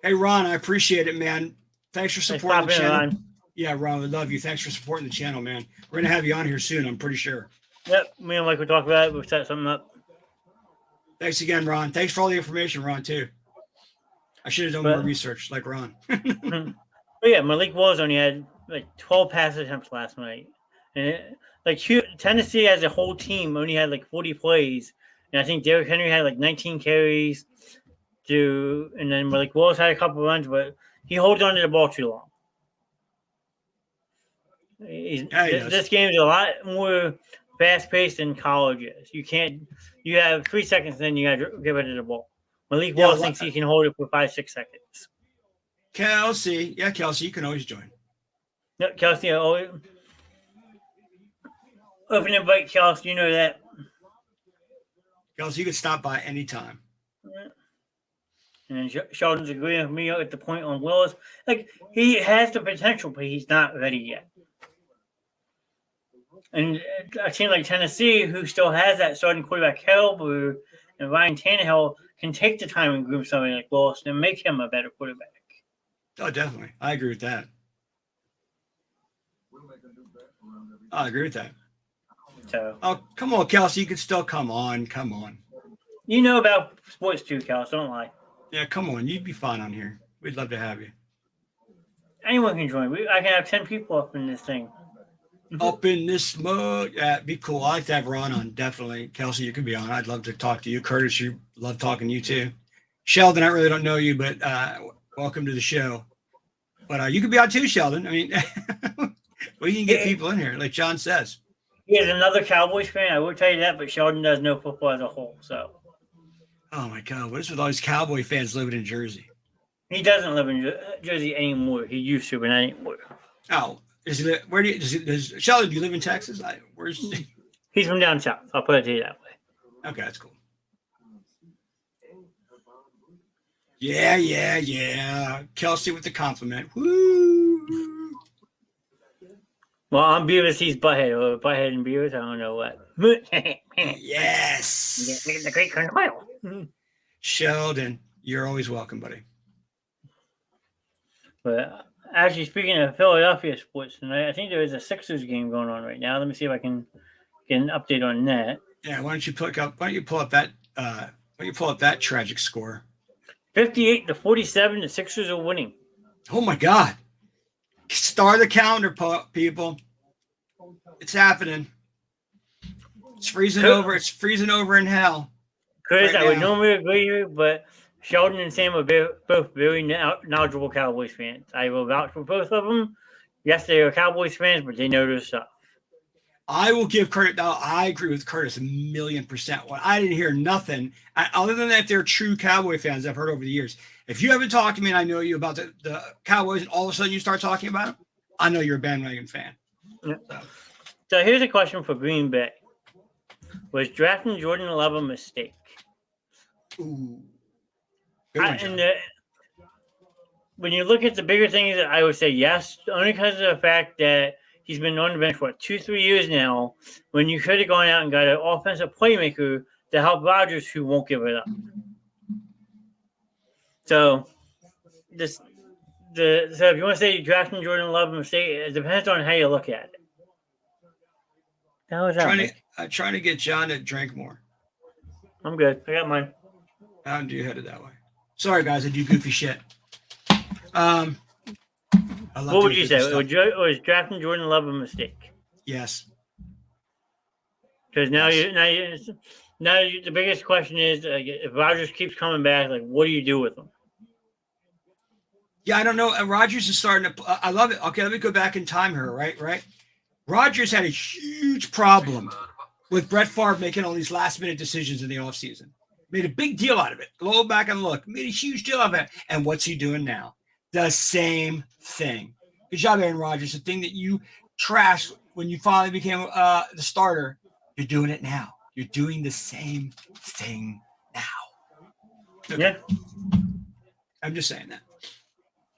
Hey, Ron, I appreciate it, man. Thanks for supporting the channel. Ron. Yeah, Ron, we love you. Thanks for supporting the channel, man. We're going to have you on here soon, I'm pretty sure. Yep, me and Mike will talk about it. We'll set something up. Thanks again, Ron. Thanks for all the information, Ron, too. I should have done more research like Ron. But yeah, Malik Willis only had like 12 pass attempts last night. And Tennessee as a whole team only had like 40 plays. And I think Derrick Henry had like 19 carries. And then Malik Willis had a couple runs, but he holds on to the ball too long. This game is a lot more fast-paced than college is. You have 3 seconds, then you got to get rid of the ball. Malik Willis thinks he can hold it for 5-6 seconds. Kelsey, you can always join. No, Kelsey, always open invite, Kelsey. You know that. Kelsey, you can stop by anytime. And Sheldon's agreeing with me at the point on Willis. Like, he has the potential, but he's not ready yet. And a team like Tennessee, who still has that starting quarterback caliber, and Ryan Tannehill can take the time and groom somebody like Willis and make him a better quarterback. Oh, definitely. I agree with that. I agree with that. So, come on, Kelsey. You can still come on. Come on. You know about sports too, Kelsey. Don't lie. Yeah, come on. You'd be fine on here. We'd love to have you. Anyone can join. I can have 10 people up in this thing. Up in this mode. Yeah, it'd be cool. I like to have Ron on, definitely. Kelsey, you could be on. I'd love to talk to you. Curtis, you love talking to you too. Sheldon, I really don't know you, but welcome to the show. But you could be on too, Sheldon. I mean, we can get people in here, like John says. He is another Cowboys fan. I will tell you that, but Sheldon does know football as a whole. So. Oh my God! What is with all these Cowboy fans living in Jersey? He doesn't live in Jersey anymore. He used to, but not anymore. Oh, where do you? Does Sheldon? Do you live in Texas? Where's? He's from down south. I'll put it to you that way. Okay, that's cool. Yeah. Kelsey with the compliment. Woo! Well, I'm Beavis, he's Butthead, or Butthead and Beavis, I don't know what. Yes. The great Colonel. Sheldon, you're always welcome, buddy. But actually, speaking of Philadelphia sports tonight, I think there is a Sixers game going on right now. Let me see if I can get an update on that. Yeah, why don't you pull up that tragic score? 58-47, the Sixers are winning. Oh my God. Start the calendar, people. It's happening. It's freezing over. It's freezing over in hell. Chris, I would normally agree with you, but Sheldon and Sam are both very knowledgeable Cowboys fans. I will vouch for both of them. Yes, they are Cowboys fans, but they know their stuff. I will give credit. Now, I agree with Curtis 1,000,000%. When I didn't hear nothing, other than that, they're true Cowboy fans I've heard over the years. If you haven't talked to me and I know you about the Cowboys, and all of a sudden you start talking about them, I know you're a bandwagon fan. Yeah. So here's a question for Green Bay. Was drafting Jordan Love a mistake? Ooh. When you look at the bigger things, I would say yes, only because of the fact that he's been on the bench for 2-3 years now, when you could have gone out and got an offensive playmaker to help Rodgers, who won't give it up. So, so if you want to say drafting Jordan Love a mistake, it depends on how you look at it. How was that? I'm trying to get John to drink more. I'm good. I got mine. How do you headed that way? Sorry, guys, I do goofy shit. What would you say? Was drafting Jordan Love a mistake? Yes. Because now the biggest question is if Rodgers keeps coming back, like, what do you do with him? Yeah, I don't know. Rodgers is starting to. I love it. Okay, let me go back in time here. Right. Rodgers had a huge problem with Brett Favre making all these last-minute decisions in the offseason. Made a big deal out of it. Go back and look. Made a huge deal of it. And what's he doing now? The same thing. Good job, Aaron Rodgers. The thing that you trashed when you finally became the starter, you're doing it now. You're doing the same thing now. Okay. Yeah. I'm just saying that.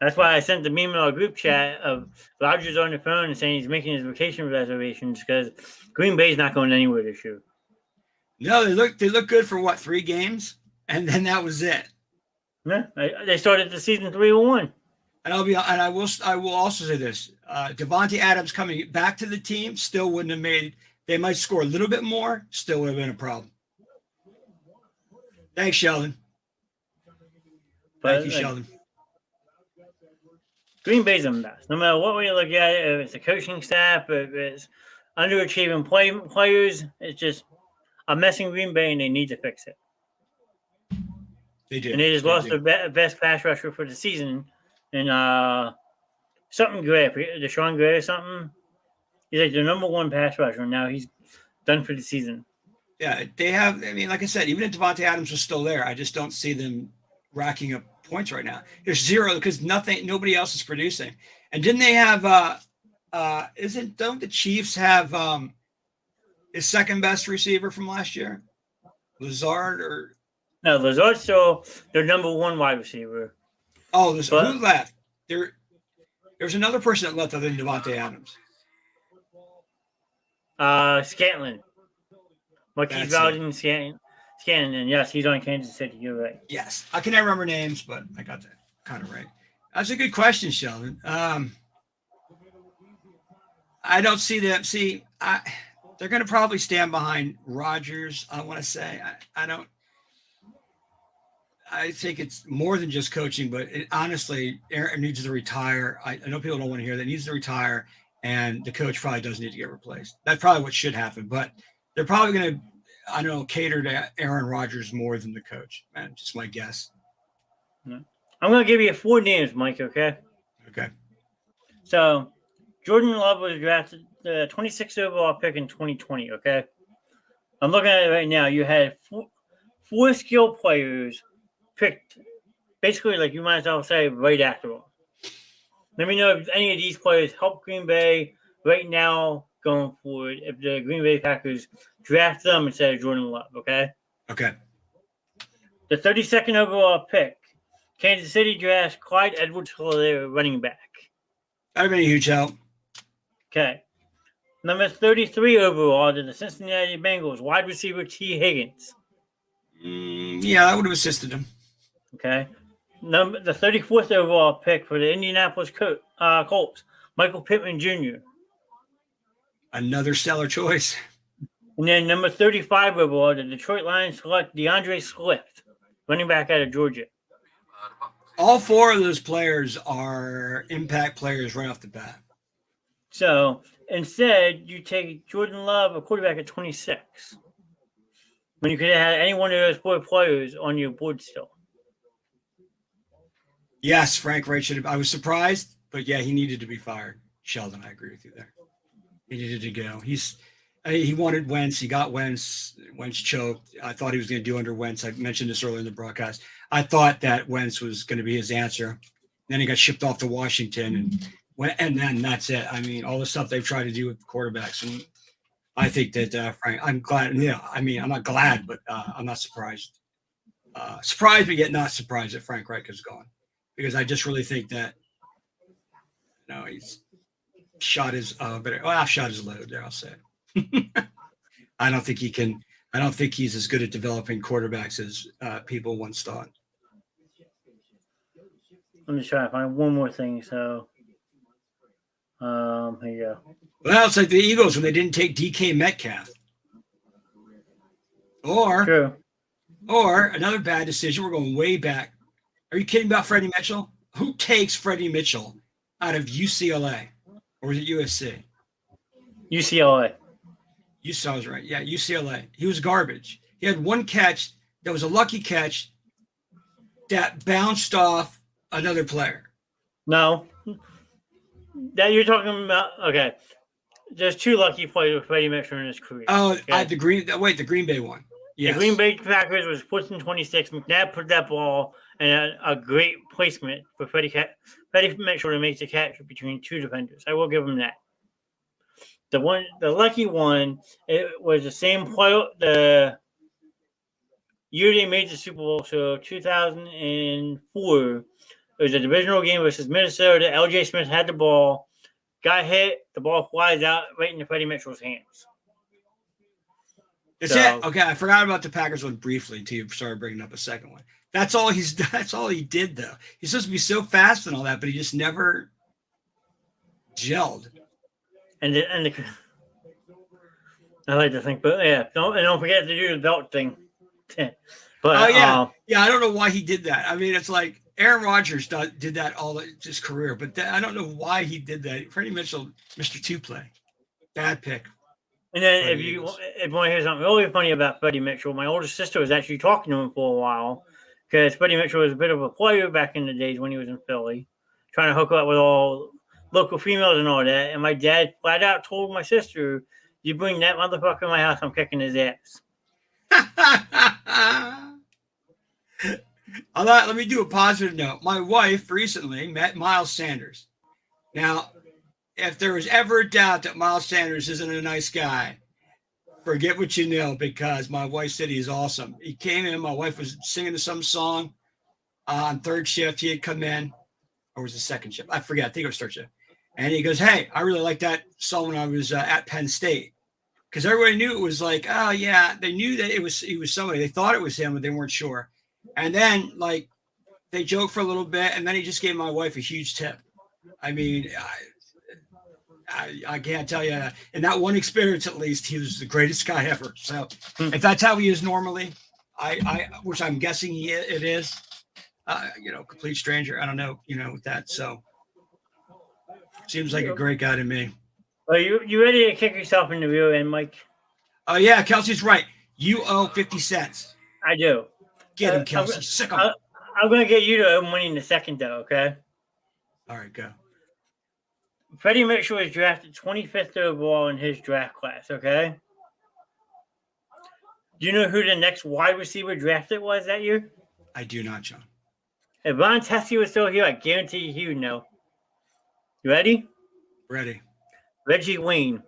That's why I sent the meme in our group chat of Rodgers on the phone and saying he's making his vacation reservations because Green Bay's not going anywhere this year. No, they look good for 3 games, and then that was it. Yeah, they started the season 3-1. And I will also say this: Devontae Adams coming back to the team still wouldn't have made. They might score a little bit more, still would have been a problem. Thanks, Sheldon. Thank you, Sheldon. Green Bay's a mess. No matter what way you look at it, if it's the coaching staff, if it's underachieving players, it's just a mess in Green Bay, and they need to fix it. They did. And they just lost their best pass rusher for the season. And something Gray, Deshaun Gray or something. He's like the number 1 pass rusher. Now he's done for the season. Yeah, they have. I mean, like I said, even if Devontae Adams was still there, I just don't see them racking up points right now. There's 0 because nobody else is producing. And didn't they have? Don't the Chiefs have his second best receiver from last year, Lazard or? No, Lazard's still their number 1 wide receiver. Oh, who left? There's another person that left other than Devontae Adams. Scantlin. Marquise Valdez Scantlin. Yes, he's on Kansas City. You're right. Yes. I can never remember names, but I got that kind of right. That's a good question, Sheldon. I don't see them. They're going to probably stand behind Rodgers, I want to say. I don't. I think it's more than just coaching, but honestly, Aaron needs to retire. I know people don't want to hear that. He needs to retire, and the coach probably does need to get replaced. That's probably what should happen. But they're probably going to, cater to Aaron Rodgers more than the coach. Man, just my guess. I'm going to give you 4 names, Mike, okay? Okay. So, Jordan Love was drafted the 26th overall pick in 2020, okay? I'm looking at it right now. You had 4 skilled players picked, basically, like you might as well say, right after him. Let me know if any of these players help Green Bay right now going forward, if the Green Bay Packers draft them instead of Jordan Love, okay? Okay. The 32nd overall pick, Kansas City drafts Clyde Edwards-Helaire, running back. That would be a huge help. Okay. Number 33 overall to the Cincinnati Bengals, wide receiver T. Higgins. Yeah, I would have assisted him. Okay. The 34th overall pick for the Indianapolis Colts, Michael Pittman Jr. Another stellar choice. And then number 35 overall, the Detroit Lions select DeAndre Swift, running back out of Georgia. All four of those players are impact players right off the bat. So instead, you take Jordan Love, a quarterback at 26, when you could have had any one of those four players on your board still. Yes, Frank Reich should have. I was surprised, but yeah, he needed to be fired. Sheldon, I agree with you there. He needed to go. He wanted Wentz. He got Wentz. Wentz choked. I thought he was going to do under Wentz. I mentioned this earlier in the broadcast. I thought that Wentz was going to be his answer. Then he got shipped off to Washington, and then that's it. I mean, all the stuff they've tried to do with quarterbacks, and I think that Frank. I'm glad. Yeah, I mean, I'm not glad, but I'm not surprised. Surprised, but yet not surprised that Frank Reich is gone, because I just really think that he's shot his shot his load there. I'll say. I don't think he can. I don't think he's as good at developing quarterbacks as people once thought. Let me try to find one more thing. So, here you go. Well, it's like the Eagles when they didn't take DK Metcalf. Or another bad decision. We're going way back. Are you kidding about Freddie Mitchell? Who takes Freddie Mitchell out of UCLA? Or was it USC? UCLA. I was right. Yeah, UCLA. He was garbage. He had one catch that was a lucky catch that bounced off another player. No. That you're talking about, okay. There's two lucky plays with Freddie Mitchell in his career. Oh, okay? the Green Bay one. Yes. The Green Bay Packers was 4th and 26. McNabb put that ball and a great placement for Freddie Mitchell to make the catch between two defenders. I will give him that. The lucky one, it was the same play. The year they made the Super Bowl, so 2004. It was a divisional game versus Minnesota. LJ Smith had the ball, got hit, the ball flies out right into Freddie Mitchell's hands. That's it. Okay, I forgot about the Packers one briefly until you started bringing up a second one. That's all he did, though. He's supposed to be so fast and all that, but he just never gelled. And I like to think, but yeah, don't forget to do the belt thing. But I don't know why he did that. I mean, it's like Aaron Rodgers did that all his career, but I don't know why he did that. Freddie Mitchell, Mr. Two-Play, bad pick. And then if you want to hear something really funny about Freddie Mitchell, my older sister was actually talking to him for a while because Freddie Mitchell was a bit of a player back in the days when he was in Philly, trying to hook up with all local females and all that. And my dad flat out told my sister, "You bring that motherfucker in my house, I'm kicking his ass." Let me do a positive note. My wife recently met Miles Sanders. Now, if there was ever a doubt that Miles Sanders isn't a nice guy, forget what you know, because my wife said he's awesome. He came in, my wife was singing some song on third shift. He had come in, or was it second shift? I forget. I think it was third shift. And he goes, "Hey, I really like that song when I was at Penn State." Because everybody knew it was like, oh, yeah, they knew that he was somebody. They thought it was him, but they weren't sure. And then, like, they joked for a little bit, and then he just gave my wife a huge tip. I mean, I can't tell you. In that one experience, at least, he was the greatest guy ever. So if that's how he is normally, which I'm guessing it is, complete stranger. I don't know, with that. So seems like a great guy to me. Are you ready to kick yourself in the rear end, Mike? Oh, yeah, Kelsey's right. You owe 50 cents. I do. Get him, Kelsey. Sick him. I'm going to get you to money in a second, though, okay? All right, go. Freddie Mitchell was drafted 25th overall in his draft class, okay? Do you know who the next wide receiver drafted was that year? I do not, John. If Ron Tessie was still here, I guarantee he would know. You ready? Ready. Reggie Wayne.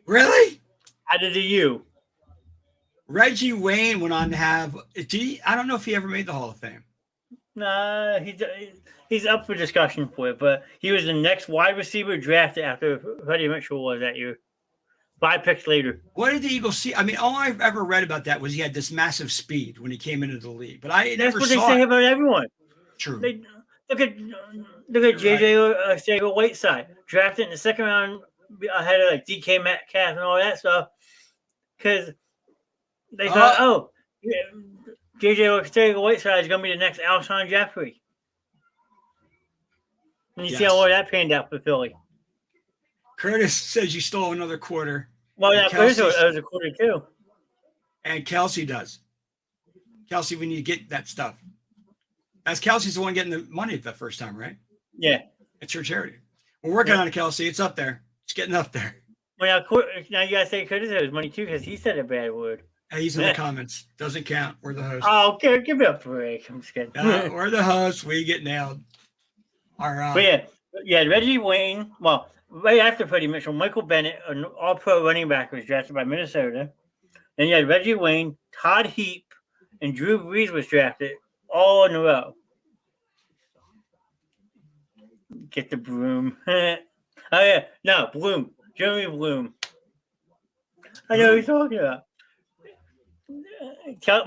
Really? How did the U? Reggie Wayne went on to have. I don't know if he ever made the Hall of Fame. Nah, he's up for discussion for it, but he was the next wide receiver drafted after Freddie Mitchell was that year. 5 picks later. What did the Eagles see? I mean, all I've ever read about that was he had this massive speed when he came into the league, but I never saw it. That's what they say about everyone. True. Look at JJ Whiteside, drafted in the second round ahead of like DK Metcalf and all that stuff, because they thought, JJ Whiteside is going to be the next Alshon Jeffrey. And you see how all that panned out for Philly. Curtis says you stole another quarter. Well, yeah, Curtis was a quarter too. And Kelsey does. Kelsey, we need to get that stuff. As Kelsey's the one getting the money the first time, right? Yeah. It's your charity. We're working on it, Kelsey. It's up there. It's getting up there. Well, now you got to say Curtis has money too because he said a bad word. Hey, he's in the comments. Doesn't count. We're the host. Oh, okay. Give me a break. I'm just kidding. We're the host. We get nailed. All right. But yeah, Reggie Wayne. Well, right after Freddie Mitchell, Michael Bennett, an all-pro running back, was drafted by Minnesota. And you had Reggie Wayne, Todd Heap, and Drew Brees was drafted all in a row. Get the broom. Oh, yeah. No, Bloom. Jeremy Bloom. I know what he's talking about.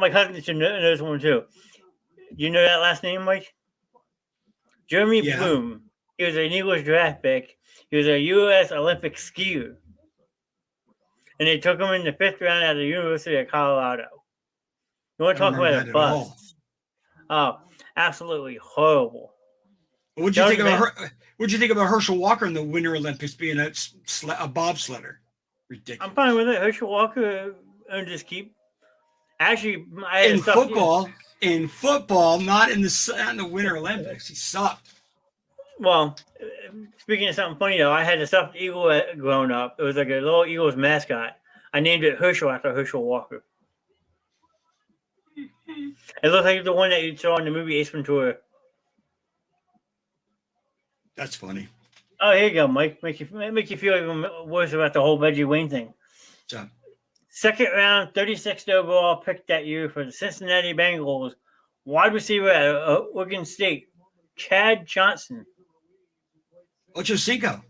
My cousin should know this one, too. Do you know that last name, Mike? Jeremy Bloom. He was an Eagles draft pick. He was a U.S. Olympic skier. And they took him in the 5th round out of the University of Colorado. You want to talk about a bust? Oh, absolutely horrible. What'd you think about Herschel Walker in the Winter Olympics being a bobsledder? Ridiculous. I'm fine with it. Herschel Walker earned his keep. Actually, in football, not in the Winter Olympics. He sucked. Well, speaking of something funny though, I had a stuffed eagle growing up. It was like a little Eagles mascot. I named it Herschel after Herschel Walker. It looked like the one that you saw in the movie Ace Ventura. That's funny. Oh, here you go, Mike. Make you feel even worse about the whole Reggie Wayne thing. So, 2nd round, 36th overall pick that year for the Cincinnati Bengals, wide receiver at Oregon State, Chad Johnson. Ochocinco.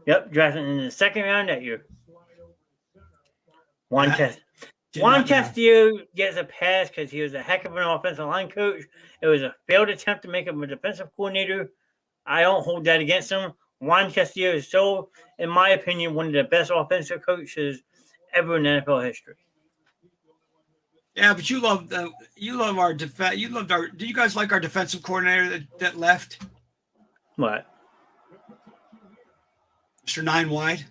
Yep, drafted in the 2nd round that year. Juan Castillo gets a pass because he was a heck of an offensive line coach. It was a failed attempt to make him a defensive coordinator. I don't hold that against him. Juan Castillo is still, in my opinion, one of the best offensive coaches ever in NFL history. Yeah, but you love our defense. Do you guys like our defensive coordinator that left? What? Mr. Nine Wide.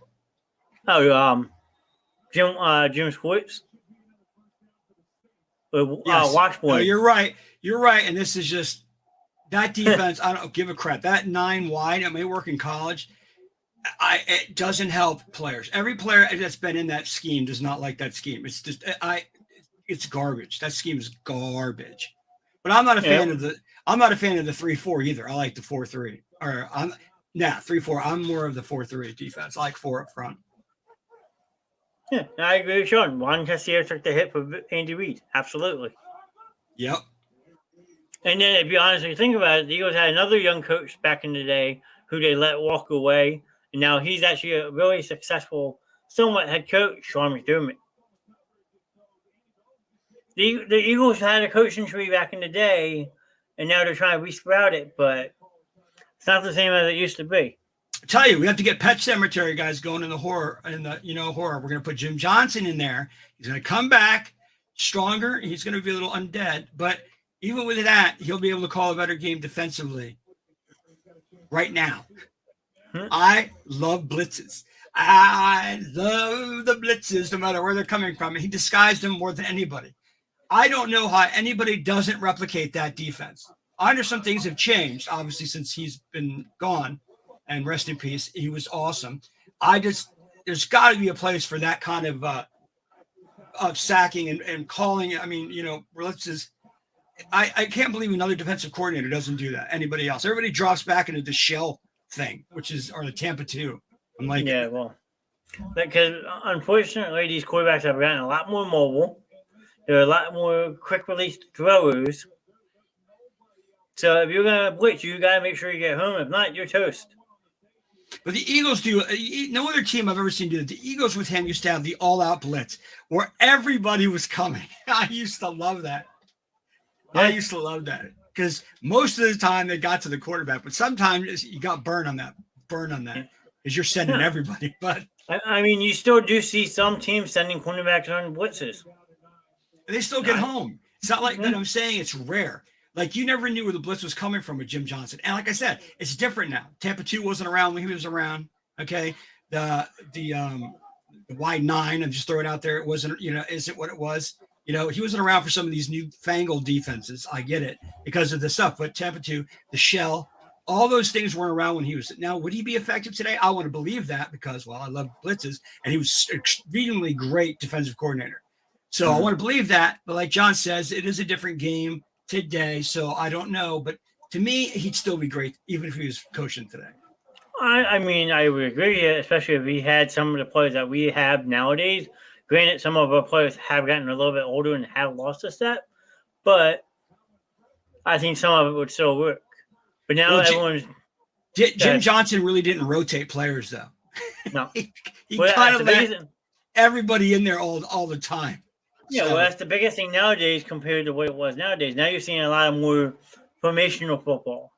Oh, Jim Schwartz. Washboard. No, you're right. And this is just that defense. I don't give a crap. That 9 wide. It may work in college. It doesn't help players. Every player that's been in that scheme does not like that scheme. It's just it's garbage. That scheme is garbage. But I'm not a fan of the 3-4 either. I like the 4-3. Or 3-4. I'm more of the 4-3 defense. I like 4 up front. Yeah, I agree with Sean. Juan Castillo took the hit for Andy Reid. Absolutely. Yep. And then, if you honestly think about it, the Eagles had another young coach back in the day who they let walk away. And now he's actually a really successful, somewhat head coach, Sean McDermott. The Eagles had a coaching tree back in the day, and now they're trying to resprout it, but it's not the same as it used to be. I tell you, we have to get Pet Cemetery guys going in the horror. We're going to put Jim Johnson in there. He's going to come back stronger. He's going to be a little undead, but even with that, he'll be able to call a better game defensively right now. I love blitzes. I love the blitzes, no matter where they're coming from. And he disguised them more than anybody. I don't know how anybody doesn't replicate that defense. I understand things have changed, obviously, since he's been gone. And rest in peace. He was awesome. There's got to be a place for that kind of sacking and calling. I mean, I can't believe another defensive coordinator doesn't do that. Anybody else? Everybody drops back into the shell thing, or the Tampa 2. I'm like, yeah, well, because unfortunately, these quarterbacks have gotten a lot more mobile. There are a lot more quick release throwers. So if you're gonna blitz, you gotta make sure you get home. If not, you're toast. But the Eagles do. No other team I've ever seen do it. The Eagles with him used to have the all-out blitz where everybody was coming. I used to love that. I used to love that because most of the time they got to the quarterback, but sometimes you got burned on that. Because you're sending everybody. But I mean, you still do see some teams sending cornerbacks on blitzes. They still get home. It's not like that. I'm saying it's rare. Like you never knew where the blitz was coming from with Jim Johnson. And like I said, it's different now. Tampa 2 wasn't around when he was around. Okay. The wide 9, I'm just throwing it out there. It wasn't, is it what it was? He wasn't around for some of these newfangled defenses. I get it because of the stuff, but Tampa 2, the shell, all those things weren't around when he was. Now, would he be effective today? I want to believe that because, I love blitzes and he was extremely great defensive coordinator. So I want to believe that. But like John says, it is a different game today. So I don't know. But to me, he'd still be great, even if he was coaching today. I mean, I would agree, especially if he had some of the players that we have nowadays. Granted, some of our players have gotten a little bit older and have lost a step, but I think some of it would still work. But now everyone's... Jim Johnson really didn't rotate players, though. No. he kind of let everybody in there all the time. Yeah, so, that's the biggest thing nowadays compared to what it was nowadays. Now you're seeing a lot of more formational football.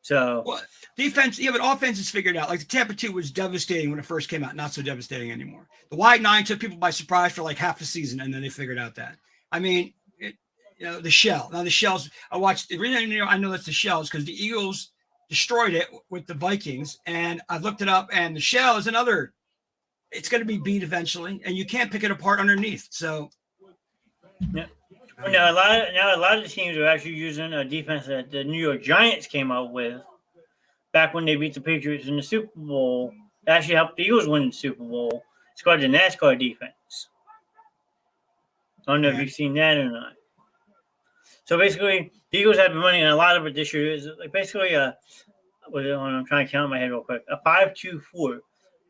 So defense, but offense is figured out. Like the Tampa 2 was devastating when it first came out, not so devastating anymore. The wide 9 took people by surprise for like half a season, and then they figured out that. I mean, the shell. Now the shells. I watched. The reason I know that's the shells because the Eagles destroyed it with the Vikings, and I looked it up, and the shell is another. It's going to be beat eventually, and you can't pick it apart underneath. So, yeah. Now a lot of the teams are actually using a defense that the New York Giants came out with back when they beat the Patriots in the Super Bowl. It actually helped the Eagles win the Super Bowl. It's called the NASCAR defense. I don't know if you've seen that or not. So basically, the Eagles have been running a lot of it this year. It's like basically I'm trying to count in my head real quick. A 5-2-4.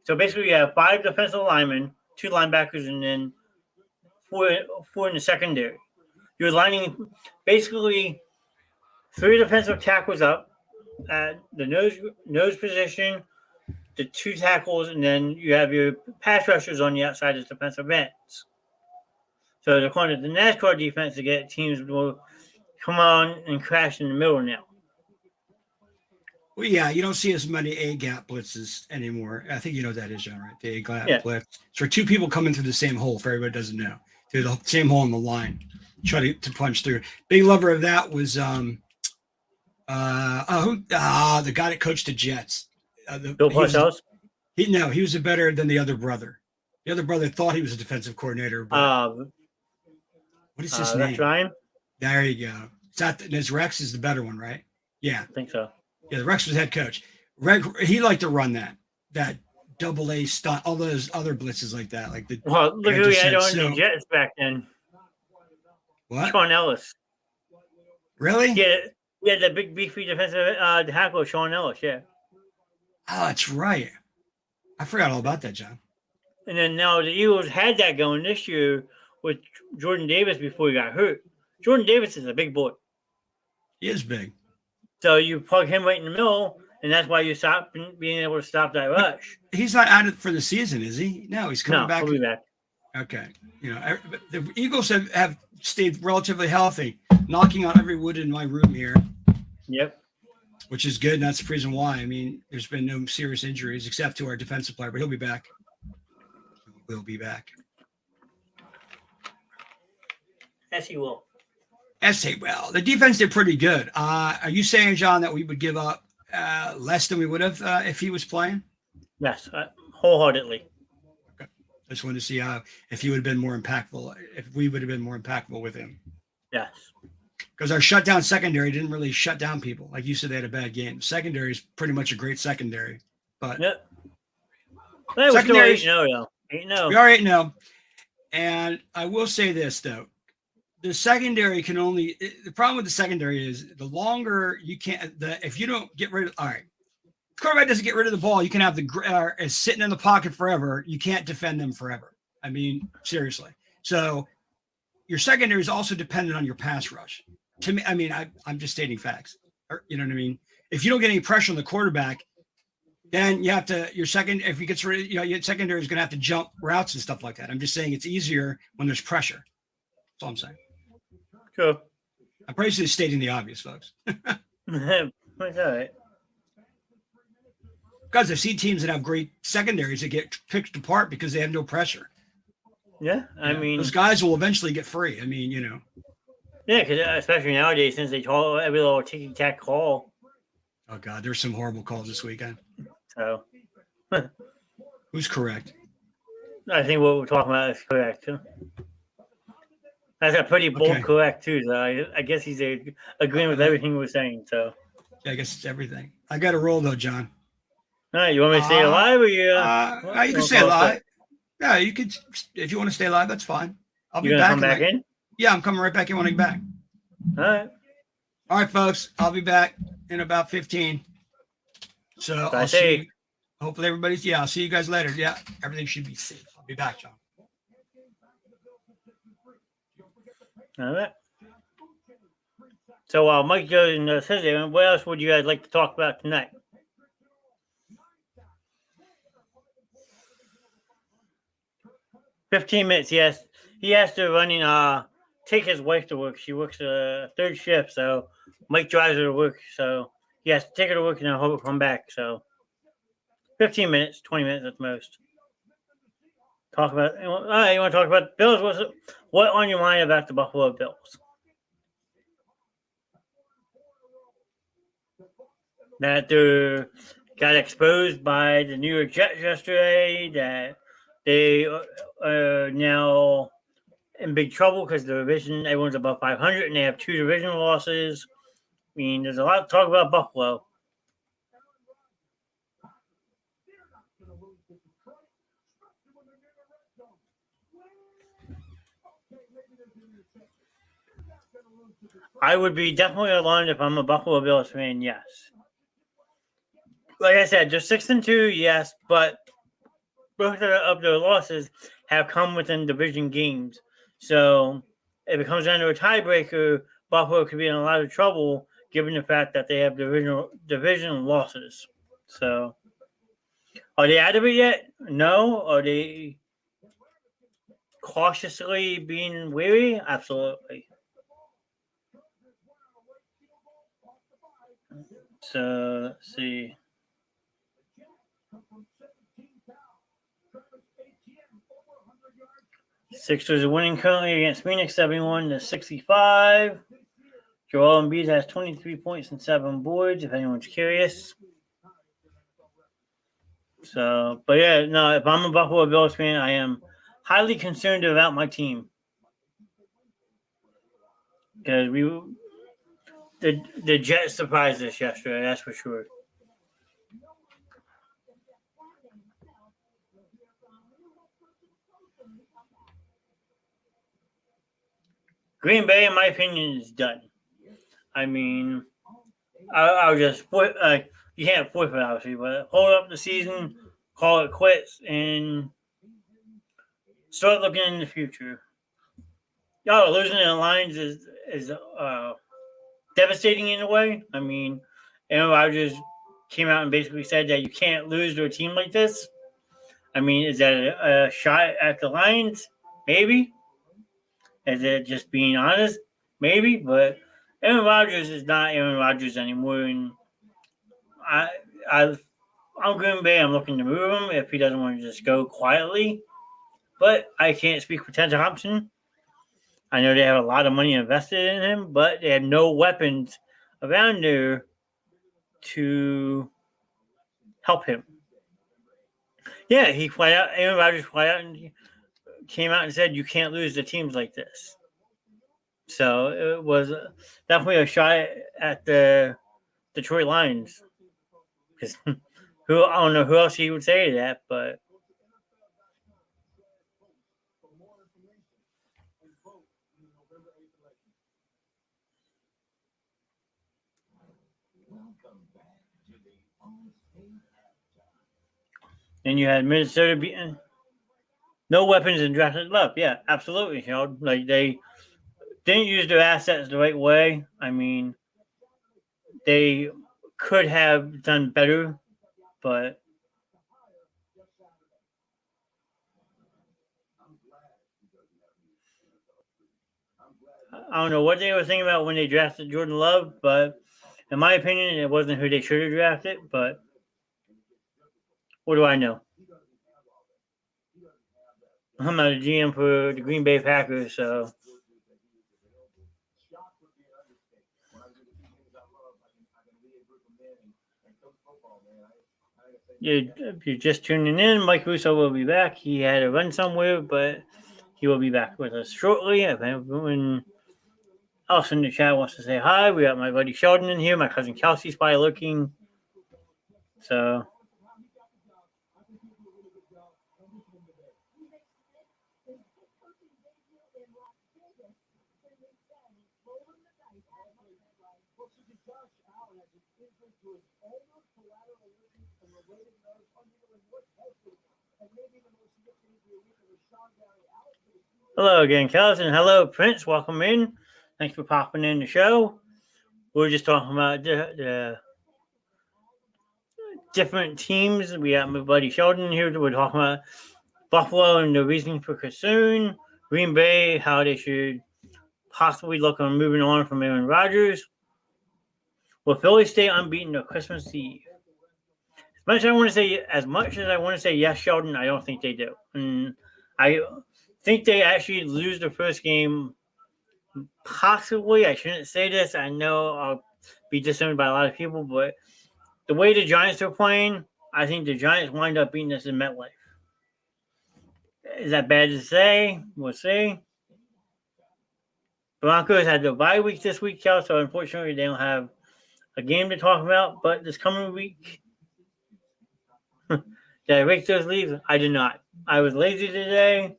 So basically, you have 5 defensive linemen, 2 linebackers, and then 4 in the secondary. You're lining basically 3 defensive tackles up at the nose position, the 2 tackles, and then you have your pass rushers on the outside as defensive ends. So they're calling it the NASCAR defense to get teams to come on and crash in the middle now. Well, yeah, you don't see as many A-gap blitzes anymore. I think you know what that is, John, right? The A-gap blitz. So 2 people coming through the same hole, if everybody doesn't know. Through the same hole in the line. Try to punch through. Big lover of that was the guy that coached the Jets. Bill Parcells? He was better than the other brother. The other brother thought he was a defensive coordinator. But what is his name? That's Ryan? There you go. Rex is the better one, right? Yeah. I think so. Yeah, Rex was head coach. He liked to run that double-A stunt, all those other blitzes like that. Look who he had on the Jets back then. What? Sean Ellis. Really? Yeah, the big beefy defensive tackle, Sean Ellis, yeah. Oh, that's right. I forgot all about that, John. And then now the Eagles had that going this year with Jordan Davis before he got hurt. Jordan Davis is a big boy. He is big. So you plug him right in the middle, and that's why you stop being able to stop that rush. He's not out for the season, is he? No, he's coming back. He'll be back. Okay. The Eagles have stayed relatively healthy, knocking on every wood in my room here. Yep. Which is good, and that's the reason why. I mean, there's been no serious injuries except to our defensive player, but he'll be back. Will be back. Yes, he will. Well, the defense did pretty good. Are you saying, John, that we would give up less than we would have if he was playing? Yes, wholeheartedly. Okay. I just wanted to see if he would have been more impactful, if we would have been more impactful with him. Yes. Because our shutdown secondary didn't really shut down people. Like you said, they had a bad game. Secondary is pretty much a great secondary. But yep. Secondary, 8-0, though. 8-0. We are 8-0. And I will say this, though. The secondary the problem with the secondary is the longer you can't, if you don't get rid of, all right, the quarterback doesn't get rid of the ball, you can have is sitting in the pocket forever. You can't defend them forever. I mean, seriously. So your secondary is also dependent on your pass rush. To me, I mean, I'm just stating facts. You know what I mean? If you don't get any pressure on the quarterback, then you have to your second if you get rid, your secondary is going to have to jump routes and stuff like that. I'm just saying it's easier when there's pressure. That's all I'm saying. Cool. I'm basically stating the obvious, folks. That's all right. Guys, I've seen teams that have great secondaries that get picked apart because they have no pressure. Yeah, I mean, those guys will eventually get free. I mean, Yeah, because especially nowadays, since they call every little ticky-tack call. Oh, God, there's some horrible calls this weekend. So. Who's correct? I think what we're talking about is correct. That's a pretty bold correct, too. So I guess he's agreeing with everything we're saying. So. Yeah, I guess it's everything. I got to roll, though, John. All right, you want me to stay alive or you? You can stay alive. Yeah, you could. If you want to stay alive, that's fine. I'll be back. Come back in? Yeah, I'm coming right back in when I get back. All right, folks. I'll be back in about 15. So I'll see you. Hopefully everybody's. Yeah, I'll see you guys later. Yeah, everything should be safe. I'll be back, John. All right. So while Mike goes and says it, what else would you guys like to talk about tonight? $15 minutes, yes. He has to run in, take his wife to work. She works a third shift, so Mike drives her to work. So he has to take her to work and then he'll come back. So 15 minutes, 20 minutes at the most. Talk about. All right, you want to talk about the Bills? What on your mind about the Buffalo Bills? That they got exposed by the New York Jets yesterday. That they are now in big trouble because the division, everyone's above 500 and they have 2 divisional losses. I mean, there's a lot to talk about Buffalo. I would be definitely alarmed if I'm a Buffalo Bills fan, yes. Like I said, just 6-2, yes, but both of their losses have come within division games. So if it comes down to a tiebreaker, Buffalo could be in a lot of trouble given the fact that they have division losses. So are they out of it yet? No. Are they cautiously being wary? Absolutely. So let's see. Sixers are winning currently against Phoenix 71-65. Joel Embiid has 23 points and 7 boards, if anyone's curious. So, but yeah, no, if I'm a Buffalo Bills fan, I am highly concerned about my team. Because the Jets surprised us yesterday, that's for sure. Green Bay, in my opinion, is done. I mean, I'll just flip. You can't flip it, obviously, but hold up the season, call it quits, and start looking in the future. Y'all losing in the Lions is devastating in a way. I mean, Aaron Rodgers came out and basically said that you can't lose to a team like this. I mean, is that a shot at the Lions? Maybe. Is it just being honest? Maybe, but Aaron Rodgers is not Aaron Rodgers anymore. And I'm Green Bay. I'm looking to move him if he doesn't want to just go quietly. But I can't speak for Ted Thompson. I know they have a lot of money invested in him, but they have no weapons around there to help him. Yeah, Aaron Rodgers flat out and came out and said you can't lose to teams like this. So it was definitely a shot at the Detroit Lions. Because I don't know who else he would say that, but then you had Minnesota beating no weapons and drafted love. Yeah, absolutely. Like they didn't use their assets the right way. I mean, they could have done better, but I don't know what they were thinking about when they drafted Jordan Love, but in my opinion, it wasn't who they should have drafted. But what do I know? I'm not a GM for the Green Bay Packers, so. If you're just tuning in, Mike Russo will be back. He had to run somewhere, but he will be back with us shortly. If anyone else in the chat wants to say hi, we got my buddy Sheldon in here. My cousin Kelsey's probably looking. So. Hello again, Kelsey, and hello, Prince. Welcome in. Thanks for popping in the show. We're just talking about the different teams. We got my buddy Sheldon here. We're talking about Buffalo and the reasoning for concern. Green Bay, how they should possibly look on moving on from Aaron Rodgers. Will Philly stay unbeaten to Christmas Eve? As much as I want to say yes, Sheldon, I don't think they do. And I think they actually lose the first game. Possibly, I shouldn't say this. I know I'll be disowned by a lot of people, but the way the Giants are playing, I think the Giants wind up beating us in MetLife. Is that bad to say? We'll see. Broncos had the bye week this week, Cal, so unfortunately they don't have a game to talk about. But this coming week, did I rake those leaves? I did not. I was lazy today,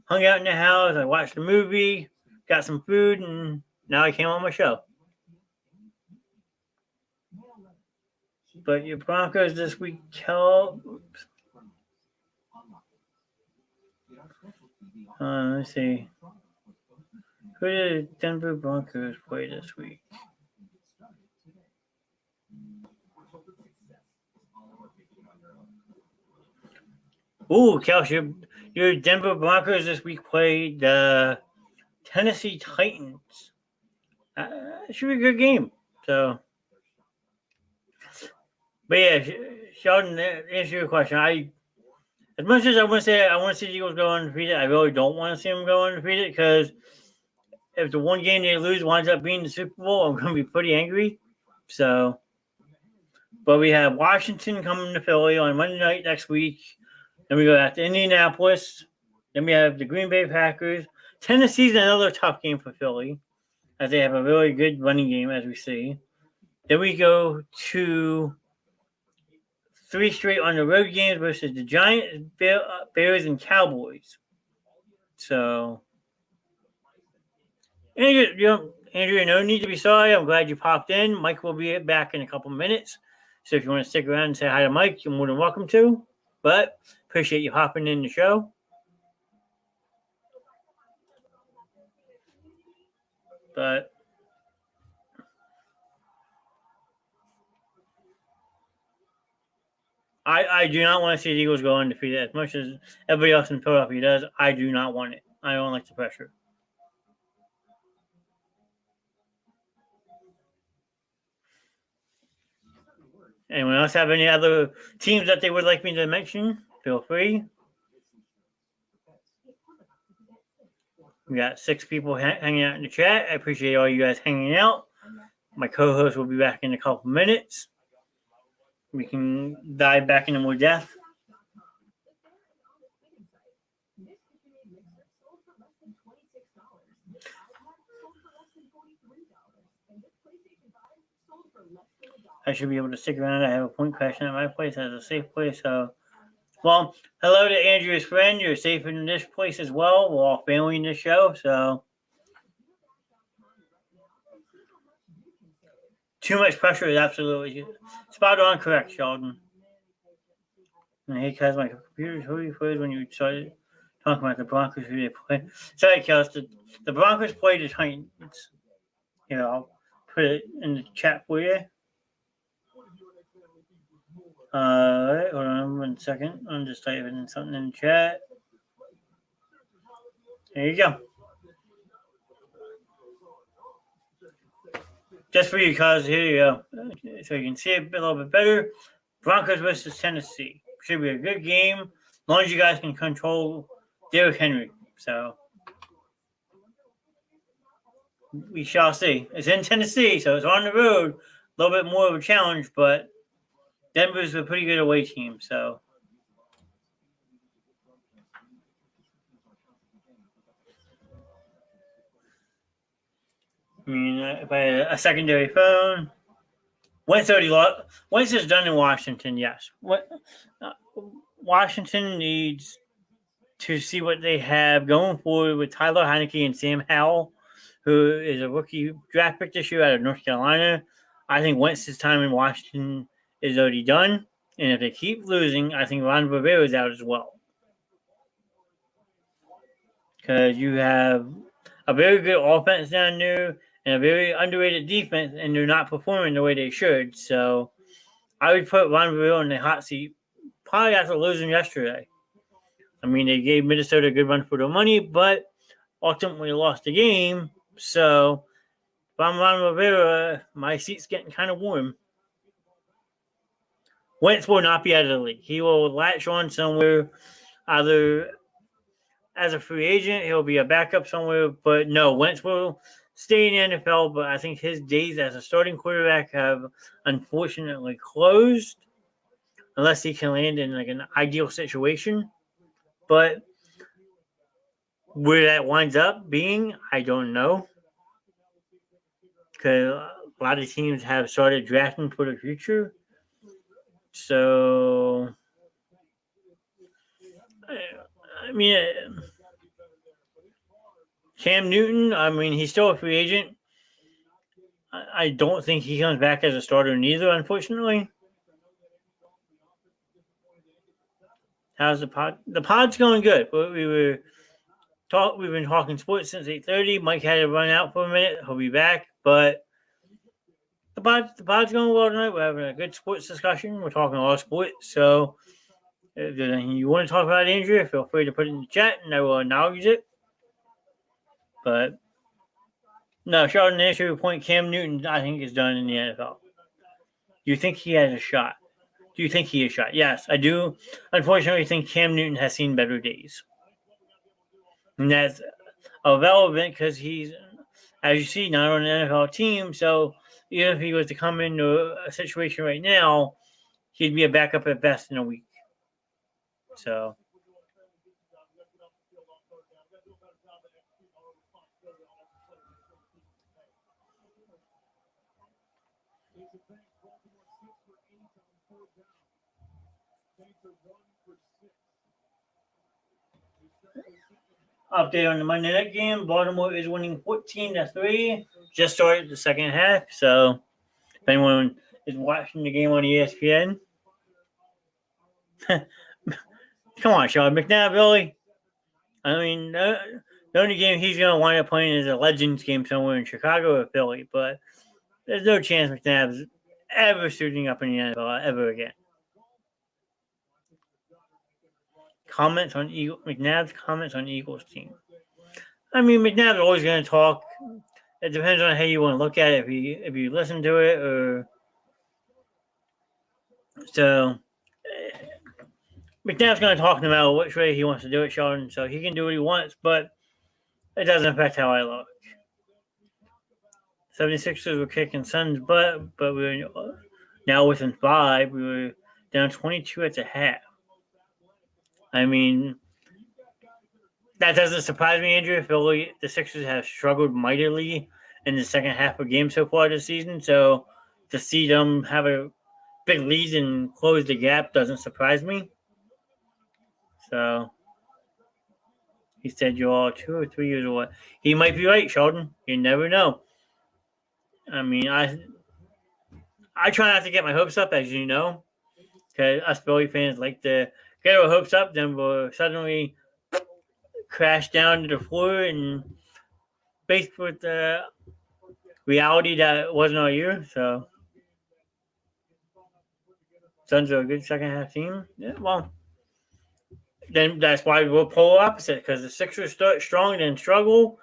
hung out in the house, I watched a movie, got some food, and now I came on my show. But your Broncos this week, Cal. Oops. Let's see. Who did Denver Broncos play this week? Ooh, Cal, your Denver Broncos this week played the Tennessee Titans. It should be a good game. So, but yeah, Sheldon, to answer your question, as much as I want to see the Eagles go undefeated, I really don't want to see them go undefeated because if the one game they lose winds up being the Super Bowl, I'm going to be pretty angry. So, but we have Washington coming to Philly on Monday night next week. Then we go out to Indianapolis. Then we have the Green Bay Packers. Tennessee's another tough game for Philly, as they have a really good running game, as we see. Then we go to 3 straight on the road games versus the Giants, Bears, and Cowboys. So, Andrew, no need to be sorry. I'm glad you popped in. Mike will be back in a couple minutes. So if you want to stick around and say hi to Mike, you're more than welcome to. But appreciate you hopping in the show. But I do not want to see the Eagles go undefeated as much as everybody else in Philadelphia does. I do not want it. I don't like the pressure. Anyone else have any other teams that they would like me to mention? Feel free. We got 6 people hanging out in the chat. I appreciate all you guys hanging out. My co-host will be back in a couple minutes. We can dive back into more depth. I should be able to stick around. I have a point question at my place as a safe place. So, well, hello to Andrew's friend. You're safe in this place as well. We're all family in this show. So, too much pressure is absolutely spot on correct, Sheldon. And hey, because my computer's really froze when you started talking about the Broncos who they play. Sorry, Kels. The Broncos played the Titans. Here, I'll put it in the chat for you. Hold on 1 second. I'm just typing something in the chat. There you go. Just for you, cause here you go, so you can see it a little bit better. Broncos versus Tennessee should be a good game, as long as you guys can control Derrick Henry. So we shall see. It's in Tennessee, so it's on the road. A little bit more of a challenge, but Denver's a pretty good away team. So I mean, if I had a secondary phone, Wentz already lost. Wentz is done in Washington. Yes, uh, Washington needs to see what they have going forward with Tyler Heineke and Sam Howell, who is a rookie draft pick this year out of North Carolina. I think Wentz's time in Washington is already done. And if they keep losing, I think Ron Rivera is out as well. Because you have a very good offense down there and a very underrated defense, and they're not performing the way they should. So I would put Ron Rivera in the hot seat probably after losing yesterday. I mean, they gave Minnesota a good run for their money, but ultimately lost the game. So if I'm Ron Rivera, my seat's getting kind of warm. Wentz will not be out of the league. He will latch on somewhere, either as a free agent, he'll be a backup somewhere. But no, Wentz will stay in the NFL, but I think his days as a starting quarterback have unfortunately closed, unless he can land in like an ideal situation. But where that winds up being, I don't know. Because a lot of teams have started drafting for the future. So, I mean, Cam Newton, I mean, he's still a free agent. I don't think he comes back as a starter neither, unfortunately. How's the pod? The pod's going good. We've been talking sports since 8:30. Mike had to run out for a minute. He'll be back, but the pod's going well tonight. We're having a good sports discussion. We're talking a lot of sports. So if there's anything you want to talk about, Andrea, feel free to put it in the chat, and I will acknowledge it. But no, Sheldon, to answer your point, Cam Newton, I think, is done in the NFL. Do you think he has a shot? Do you think he has a shot? Yes, I do. Unfortunately, I think Cam Newton has seen better days. And that's irrelevant because he's, as you see, not on an NFL team. So even if he was to come into a situation right now, he'd be a backup at best in a week. So update on the Monday night game. Baltimore is winning 14-3. Just started the second half. So if anyone is watching the game on ESPN, come on, Sean McNabb, really? I mean, the only game he's going to wind up playing is a Legends game somewhere in Chicago or Philly, but there's no chance McNabb's ever suiting up in the NFL ever again. McNabb's comments on Eagles team. I mean, McNabb's always going to talk. It depends on how you want to look at it. If you listen to it, or so McNabb's going to talk no matter which way he wants to do it, Sheldon. So he can do what he wants, but it doesn't affect how I look. 76ers were kicking Suns' butt, but we were now within 5. We were down 22 at the half. I mean, that doesn't surprise me, Andrew. Philly, the Sixers have struggled mightily in the second half of games so far this season. So to see them have a big lead and close the gap doesn't surprise me. So he said you're all 2 or 3 years away. He might be right, Sheldon. You never know. I mean, I try not to get my hopes up, as you know, because us Philly fans like to get our hopes up, then we'll suddenly crash down to the floor and faced with the reality that it wasn't all year. So Suns are a good second half team. Yeah, well, then that's why we're polar opposite, because the Sixers start strong and then struggle.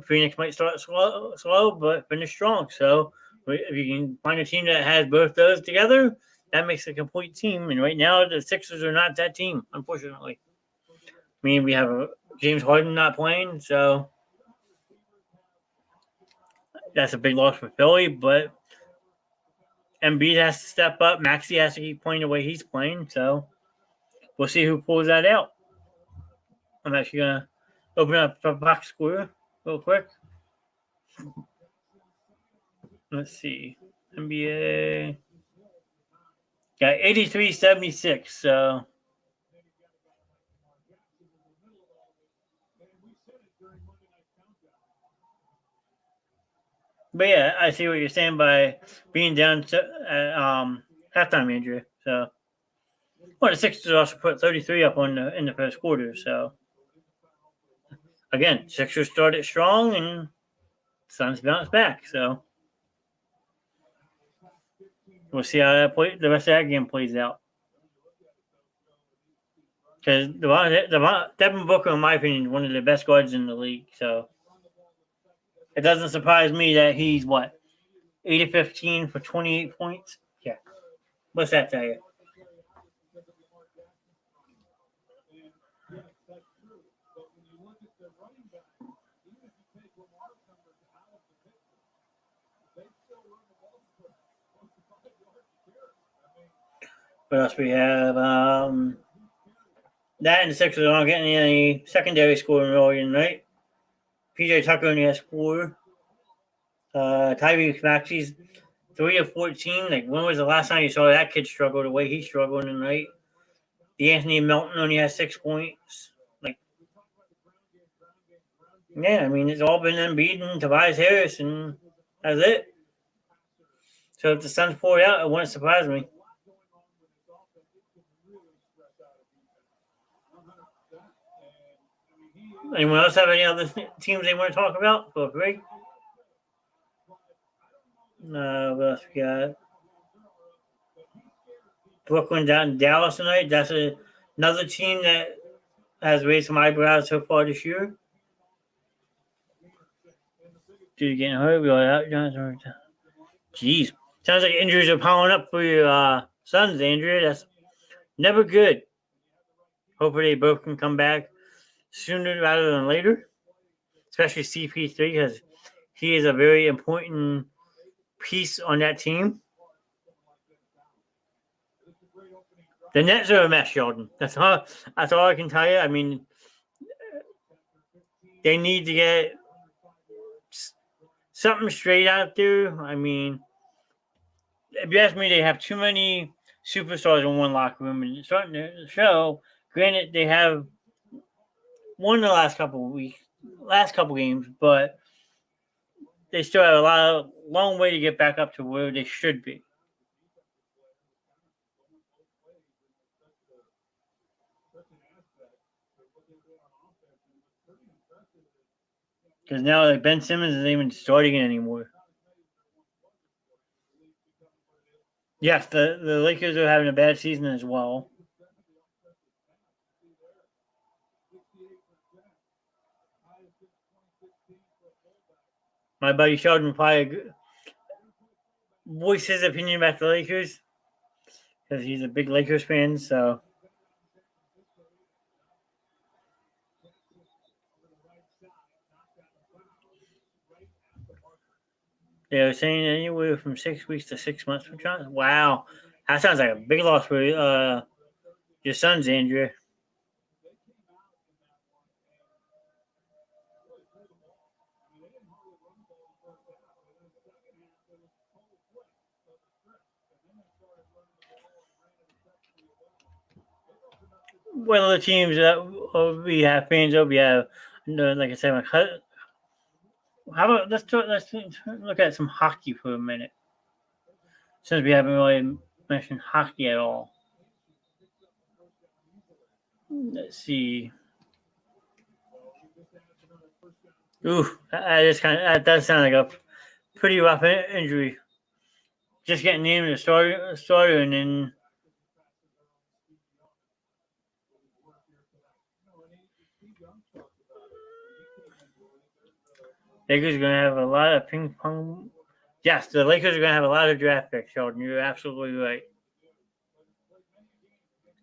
Phoenix might start slow, but finish strong. So if you can find a team that has both those together, that makes a complete team. And right now, the Sixers are not that team, unfortunately. I mean, we have James Harden not playing, so that's a big loss for Philly. But Embiid has to step up. Maxey has to keep playing the way he's playing. So we'll see who pulls that out. I'm actually going to open up the box score real quick. Let's see. NBA got 83-76. So but yeah, I see what you're saying by being down to halftime, Andrew. So well, the Sixers also put 33 up in the first quarter. So again, Sixers started strong and Suns bounced back. So we'll see how the rest of that game plays out. Because Devin Booker, in my opinion, is one of the best guards in the league. So it doesn't surprise me that he's 8-15 for 28 points. Yeah, what's that tell you? What else we have? That and the Sixers aren't getting any secondary scoring really tonight. PJ Tucker only has 4. Tyrese Maxey's 3 of 14. Like, when was the last time you saw that kid struggle the way he's struggling tonight? Anthony Melton only has 6 points. Like, yeah, I mean, it's all been Embiid and Tobias Harris, and that's it. So if the Suns pull it out, it wouldn't surprise me. Anyone else have any other teams they want to talk about? Feel free. What else we got? Brooklyn down in Dallas tonight. That's another team that has raised some eyebrows so far this year. Dude, getting hurt. We are out. Jeez. Sounds like injuries are piling up for your Suns, Andrea. That's never good. Hopefully they both can come back sooner rather than later. Especially CP3, because he is a very important piece on that team. The Nets are a mess, Sheldon. That's all I can tell you. I mean, they need to get something straight out there. I mean, if you ask me, they have too many superstars in one locker room, and it's starting to show. Granted, they have won the last couple games, but they still have a long way to get back up to where they should be. Because now Ben Simmons isn't even starting anymore. Yes, the Lakers are having a bad season as well. My buddy Sheldon probably voiced his opinion about the Lakers because he's a big Lakers fan. So they were saying anywhere from 6 weeks to 6 months for Johnson. Wow, that sounds like a big loss for your Suns, Andrea. One of the teams that we have fans of, we have, like I said, how about let's look at some hockey for a minute, since we haven't really mentioned hockey at all. Let's see. Ooh, that does sound like a pretty rough injury. Just getting named a starter, and then Lakers are going to have a lot of ping pong. Yes, the Lakers are going to have a lot of draft picks, Sheldon. You're absolutely right.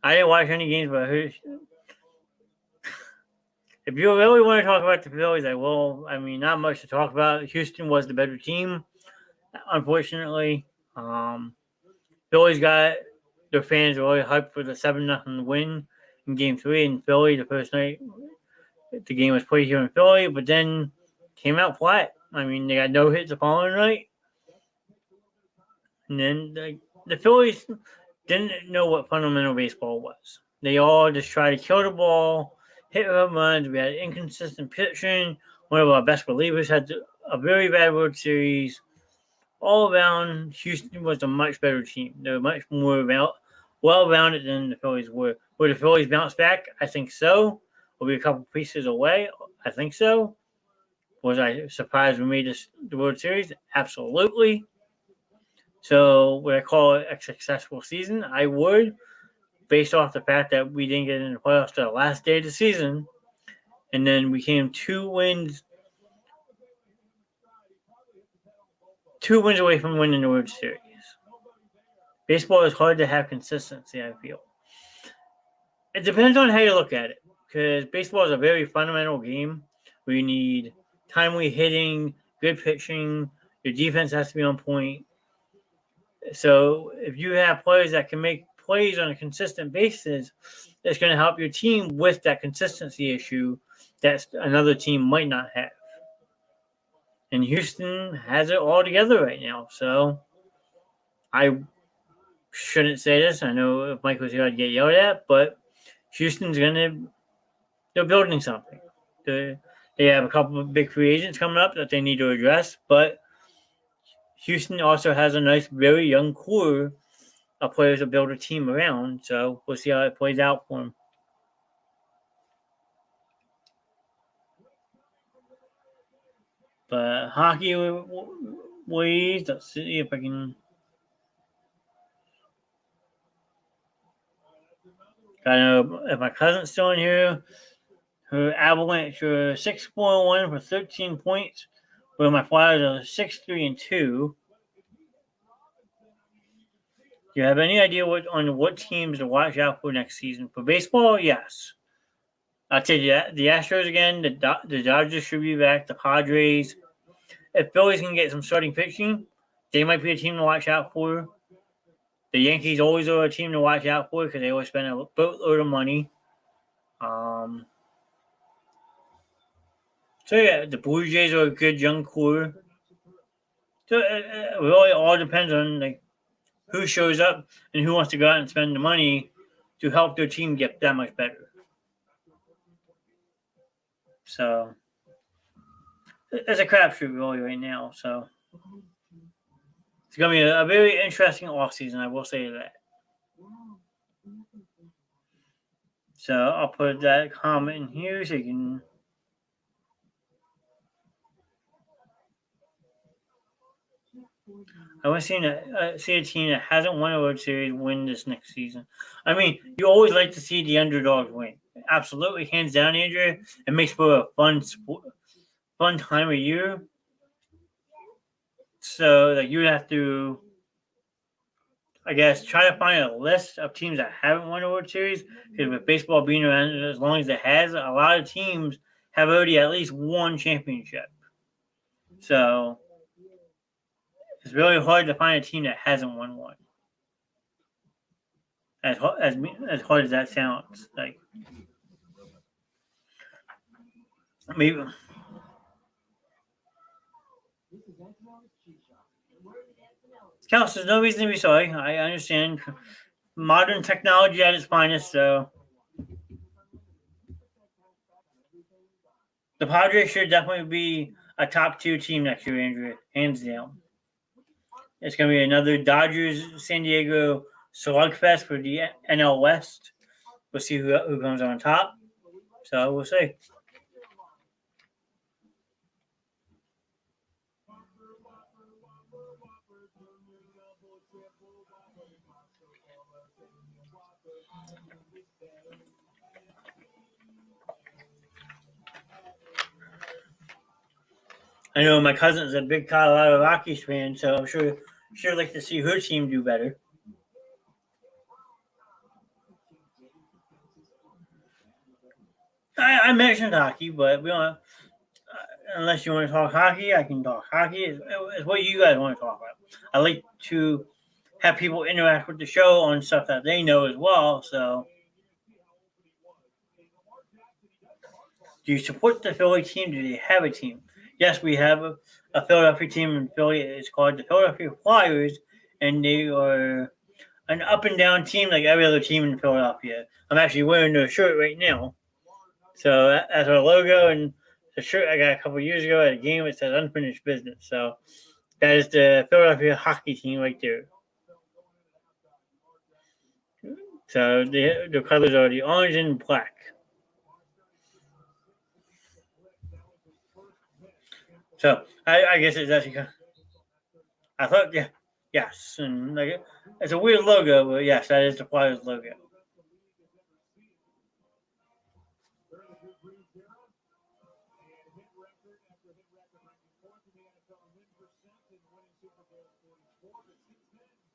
I didn't watch any games, but if you really want to talk about the Phillies, I will. I mean, not much to talk about. Houston was the better team, unfortunately. Phillies got their fans really hyped for the 7-0 win in Game 3 in Philly the first night the game was played here in Philly, but then came out flat. I mean, they got no hits the following night. And then the Phillies didn't know what fundamental baseball was. They all just tried to kill the ball, hit home runs. We had inconsistent pitching. One of our best relievers had a very bad World Series. All around, Houston was a much better team. They were much more well-rounded than the Phillies were. Will the Phillies bounce back? I think so. We'll be a couple pieces away. I think so. Was I surprised we made the World Series? Absolutely. So would I call it a successful season? I would, based off the fact that we didn't get in the playoffs to the last day of the season, and then we came 2 wins away from winning the World Series. Baseball is hard to have consistency, I feel. It depends on how you look at it, because baseball is a very fundamental game where you need timely hitting, good pitching, your defense has to be on point. So if you have players that can make plays on a consistent basis, that's going to help your team with that consistency issue that another team might not have. And Houston has it all together right now. So I shouldn't say this. I know if Mike was here, I'd get yelled at, but Houston's they're building something. They have a couple of big free agents coming up that they need to address, but Houston also has a nice, very young core of players to build a team around. So we'll see how it plays out for them. But hockey, let's see if I can. I know if my cousin's still in here. Her Avalanche are 6-4-1 for 13 points, where my Flyers are 6-3-2. Do you have any idea on what teams to watch out for next season? For baseball, yes. I'll tell you the Astros again, the Dodgers should be back, the Padres. If Phillies can get some starting pitching, they might be a team to watch out for. The Yankees always are a team to watch out for because they always spend a boatload of money. So yeah, the Blue Jays are a good young core. So it really all depends on who shows up and who wants to go out and spend the money to help their team get that much better. So it's a crapshoot really right now. So it's going to be a very interesting offseason, I will say that. So I'll put that comment in here so you can. I want to see a team that hasn't won a World Series win this next season. I mean, you always like to see the underdogs win. Absolutely, hands down, Andrew. It makes for a fun time of year. So you have to, I guess, try to find a list of teams that haven't won a World Series. Because with baseball being around as long as it has, a lot of teams have already at least won championship. So it's really hard to find a team that hasn't won one. As hard as that sounds, maybe. Counts. There's no reason to be sorry. I understand modern technology at its finest. So the Padres should definitely be a top 2 team next year, Andrew, hands down. It's going to be another Dodgers San Diego slugfest for the NL West. We'll see who comes on top. So we'll see. I know my cousin's a big Colorado Rockies fan, so I'm sure like to see her team do better. I mentioned hockey, but we don't. Unless you want to talk hockey, I can talk hockey. It's what you guys want to talk about. I like to have people interact with the show on stuff that they know as well. So, do you support the Philly team? Do they have a team? Yes, we have a Philadelphia team in Philly. It's called the Philadelphia Flyers, and they are an up and down team like every other team in Philadelphia. I'm actually wearing their shirt right now. So that's our logo, and the shirt I got a couple years ago at a game. It says unfinished business. So that is the Philadelphia hockey team right there. So the colors are the orange and black. So I guess it's actually. I thought yes, and like it's a weird logo, but yes, that is the Flyers logo.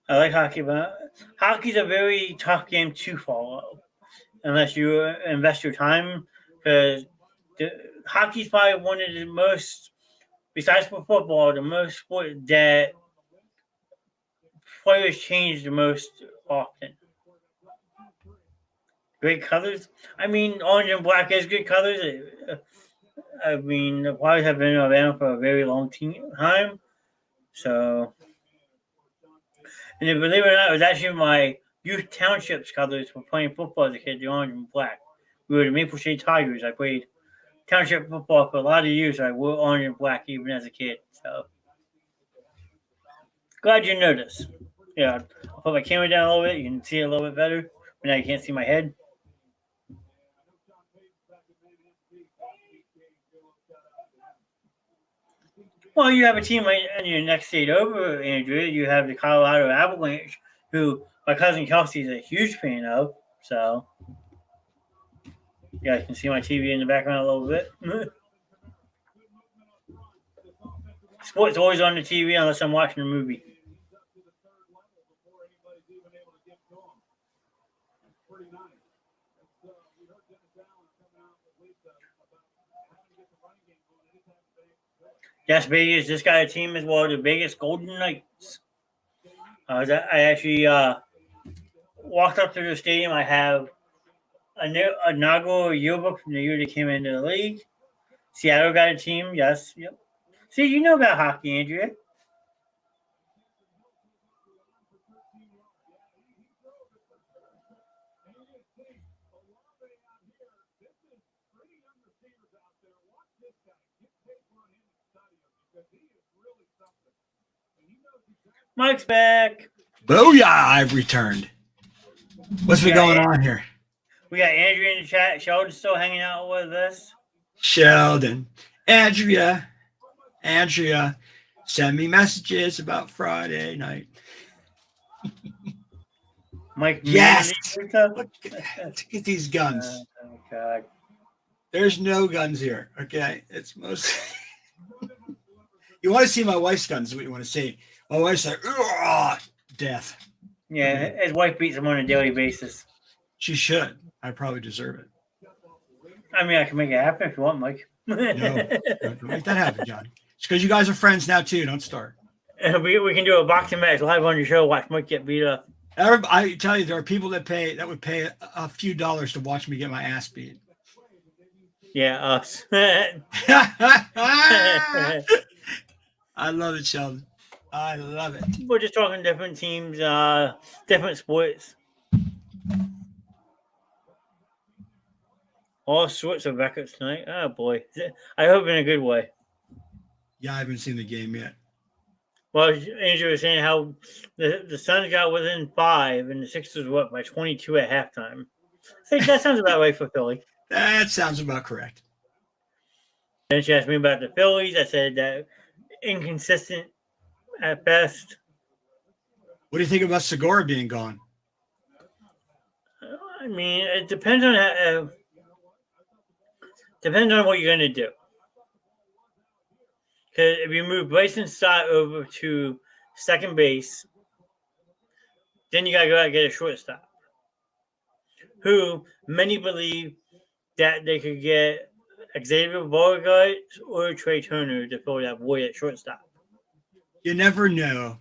I like hockey, but hockey's a very tough game to follow unless you invest your time because hockey's probably one of the most, besides for football, the most sport that players change the most often. Great colors. I mean, orange and black is good colors. I mean, the Flyers have been around for a very long time. So, and then, believe it or not, it was actually my youth townships colors for playing football as a kid, the orange and black. We were the Maple Shade Tigers. I played township football for a lot of years. I wore orange and black even as a kid. So, glad you noticed. Yeah, I'll put my camera down a little bit. You can see it a little bit better. But now you can't see my head. Well, you have a team right in your next state over, Andrew. You have the Colorado Avalanche, who my cousin Kelsey is a huge fan of. So, you guys can see my TV in the background a little bit. Sports always on the TV unless I'm watching a movie. Yes, Vegas just got a team as well, the Vegas Golden Knights. I actually walked up to the stadium. I have a inaugural yearbook from the year they came into the league. Seattle got a team, yes. Yep. See, you know about hockey, Andrea. Mike's back. Booyah! I've returned. What's been going on here? We got Andrea in the chat. Sheldon's still hanging out with us. Sheldon. Andrea, send me messages about Friday night. Mike, yes. Look at these guns. Oh, God. There's no guns here. Okay, it's most. You want to see my wife's guns? Is what you want to see? My wife's like, death. Yeah, his wife beats him on a daily basis. She should. I probably deserve it. I mean, I can make it happen if you want, Mike. No, don't make that happen, John. It's because you guys are friends now too. Don't start. We can do a boxing match live on your show. Watch Mike get beat up. I tell you, there are people that would pay a few dollars to watch me get my ass beat. Yeah, us. I love it, Sheldon. I love it. We're just talking different teams, different sports. All sorts of records tonight. Oh, boy. I hope in a good way. Yeah, I haven't seen the game yet. Well, Andrew was saying how the Suns got within 5 and the Sixers were up by 22 at halftime. I think that sounds about right for Philly. That sounds about correct. Then she asked me about the Phillies. I said that inconsistent at best. What do you think about Segura being gone? I mean, it depends on what you're going to do. Because if you move Bryson Stott over to second base, then you got to go out and get a shortstop, who many believe that they could get Xavier Bogaerts or Trey Turner to fill that void at shortstop. You never know.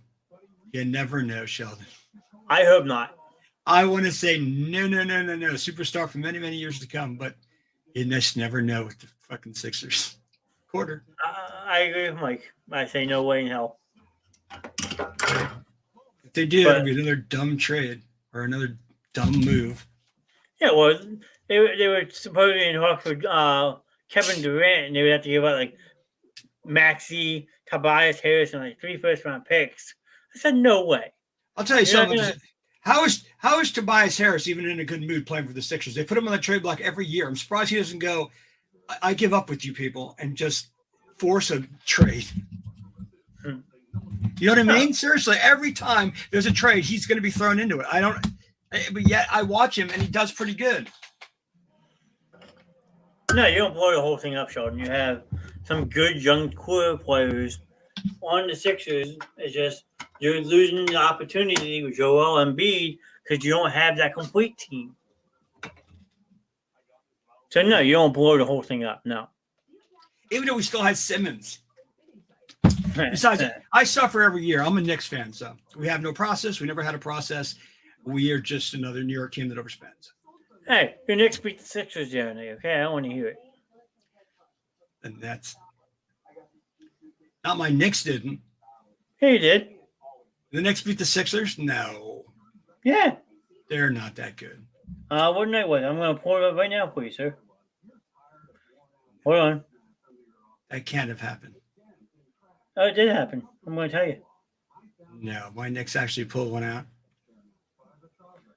You never know, Sheldon. I hope not. I want to say no. Superstar for many, many years to come, but you just never know with the fucking Sixers. Quarter. I agree with Mike. I say no way in hell. If they do, it'll be another dumb trade or another dumb move. Yeah, well, they were supposedly in talks with Kevin Durant, and they would have to give out like Maxey, Tobias Harris, and like 3 first-round picks. I said no way. I'll tell you something. How is Tobias Harris even in a good mood playing for the Sixers? They put him on the trade block every year. I'm surprised he doesn't go, I give up with you people, and just force a trade. You know what I mean? Seriously, every time there's a trade, he's going to be thrown into it. But yet I watch him, and he does pretty good. No, you don't blow the whole thing up, Sheldon. You have some good young core players on the Sixers. It's just you're losing the opportunity with Joel Embiid because you don't have that complete team. So, no, you don't blow the whole thing up, no. Even though we still had Simmons. Besides, I suffer every year. I'm a Knicks fan, so we have no process. We never had a process. We are just another New York team that overspends. Hey, your Knicks beat the Sixers the other night, okay? I don't want to hear it. And that's not my Knicks didn't. Yeah, you did. The Knicks beat the Sixers? No. Yeah. They're not that good. What night was it? I'm going to pull it up right now for you, sir. Hold on. That can't have happened. Oh, it did happen. I'm going to tell you. No, my Knicks actually pulled one out.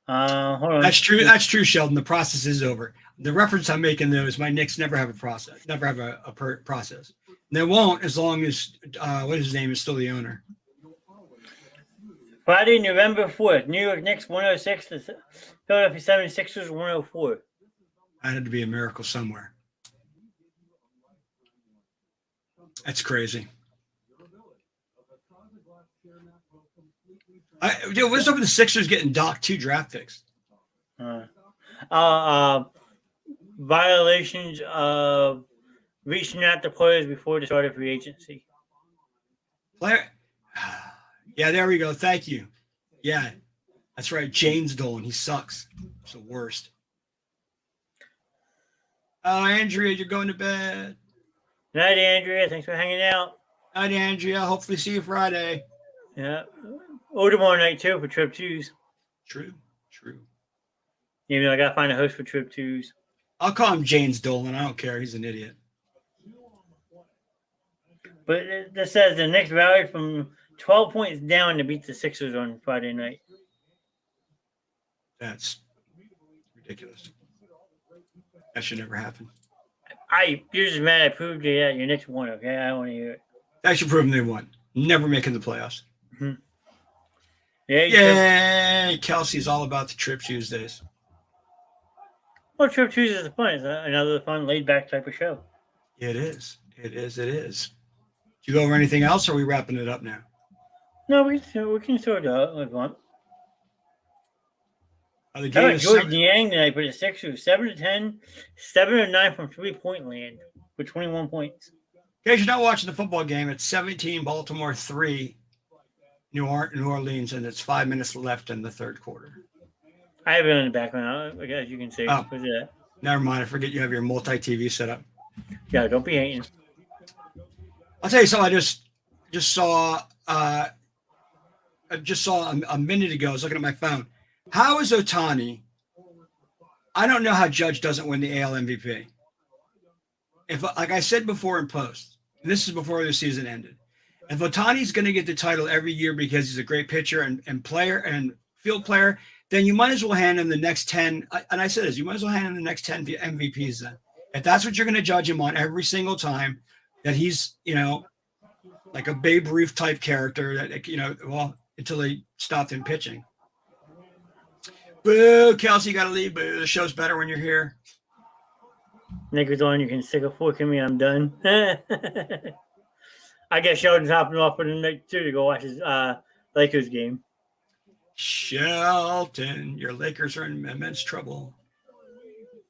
Hold on. That's true. That's true, Sheldon. The process is over. The reference I'm making, though, is my Knicks never have a process. Never have a process. They won't as long as, what his name is still the owner. Friday, November 4th. New York Knicks 106 to Philadelphia 76ers 104. That had to be a miracle somewhere. That's crazy. What's up with the Sixers getting docked 2 draft picks? Violations of reaching out to players before the start of free agency. Yeah, there we go. Thank you. Yeah, that's right. James Dolan. He sucks. He's the worst. Oh, Andrea, you're going to bed. Good night, Andrea. Thanks for hanging out. Night, Andrea. Hopefully see you Friday. Yeah. Or tomorrow night, too, for Trip 2s. True. Even though I got to find a host for Trip 2s. I'll call him James Dolan. I don't care. He's an idiot. But this says the Knicks rallied from 12 points down to beat the Sixers on Friday night. That's ridiculous. That should never happen. You're just mad I proved you that your Knicks won, okay? I don't want to hear it. That should prove they won. Never making the playoffs. Mm-hmm. Yay! Kelsey's all about the Trip Tuesdays. Well, Trip Tuesdays is fun. It's another fun, laid-back type of show. It is. Did you go over anything else, or are we wrapping it up now? No, we can sort it out if we want. The game is George Niang tonight for the Sixers. 7-10, 7-9 from 3-point land with 21 points. In case you're not watching the football game, it's 17, Baltimore 3, New Orleans, and it's 5 minutes left in the third quarter. I have it in the background, as you can see. Oh, never mind. I forget you have your multi-TV set up. Yeah, don't be hating. I'll tell you something. I just saw a minute ago. I was looking at my phone. How is Ohtani? I don't know how Judge doesn't win the AL MVP. If, like I said before in post, and this is before the season ended, if Ohtani's going to get the title every year because he's a great pitcher and player and field player, then you might as well hand him the next 10. And I said this, you might as well hand him the next 10 MVPs then. If that's what you're going to judge him on every single time, that he's, like a Babe Ruth type character that, until they stopped him pitching. Boo, Kelsey, you got to leave. Boo, the show's better when you're here. Nick was on, you can stick a fork in me, I'm done. I guess Sheldon's hopping off for the night too to go watch his Lakers game. Shelton, your Lakers are in immense trouble.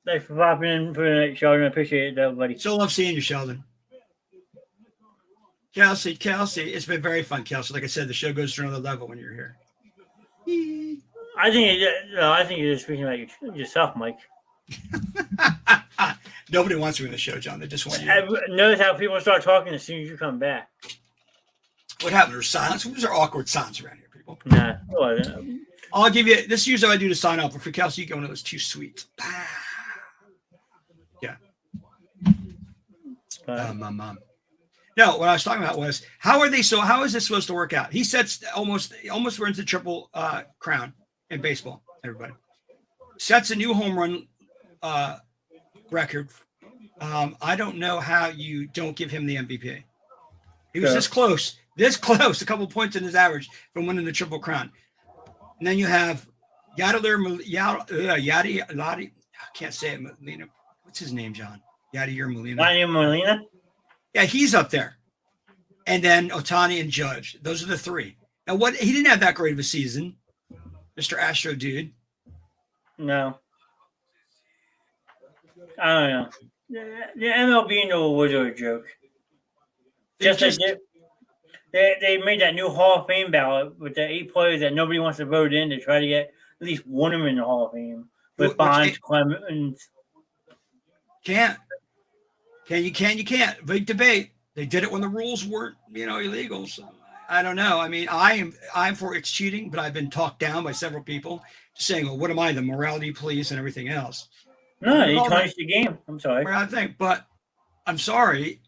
Thanks for popping in for the night, Sheldon. I appreciate it, though, buddy. Still love seeing you, Sheldon. Kelsey, it's been very fun, Kelsey. Like I said, the show goes to another level when you're here. I think you're just speaking about yourself, Mike. Nobody wants me in the show, John. They just want you. Notice how people start talking as soon as you come back. What happened? There's silence. Who's our awkward silence around here, people? Nah, it wasn't. I'll give you this. Is usually I do to sign up. But for Kelsey, you get one of those too sweet. Yeah. Mom. No, what I was talking about was how is this supposed to work out? He sets almost runs the triple crown in baseball. Everybody sets a new home run record. I don't know how you don't give him the MVP. He was this close, a couple points in his average from winning the triple crown. And then you have Yadi. I can't say it. Molina. What's his name, John? Yadier Molina. Yadier Molina. Yeah, he's up there. And then Ohtani and Judge. Those are the three. Now, he didn't have that great of a season, Mr. Astro dude. No. I don't know. The MLB was a joke. They made that new Hall of Fame ballot with the 8 players that nobody wants to vote in to try to get at least one of them in the Hall of Fame. With Bonds, Clemens. Can't. You can't. Big debate. They did it when the rules weren't, illegal. So I don't know. I mean, I'm for it's cheating, but I've been talked down by several people saying, well, what am I, the morality police and everything else? No, they tarnished the game. I'm sorry. I think, but I'm sorry.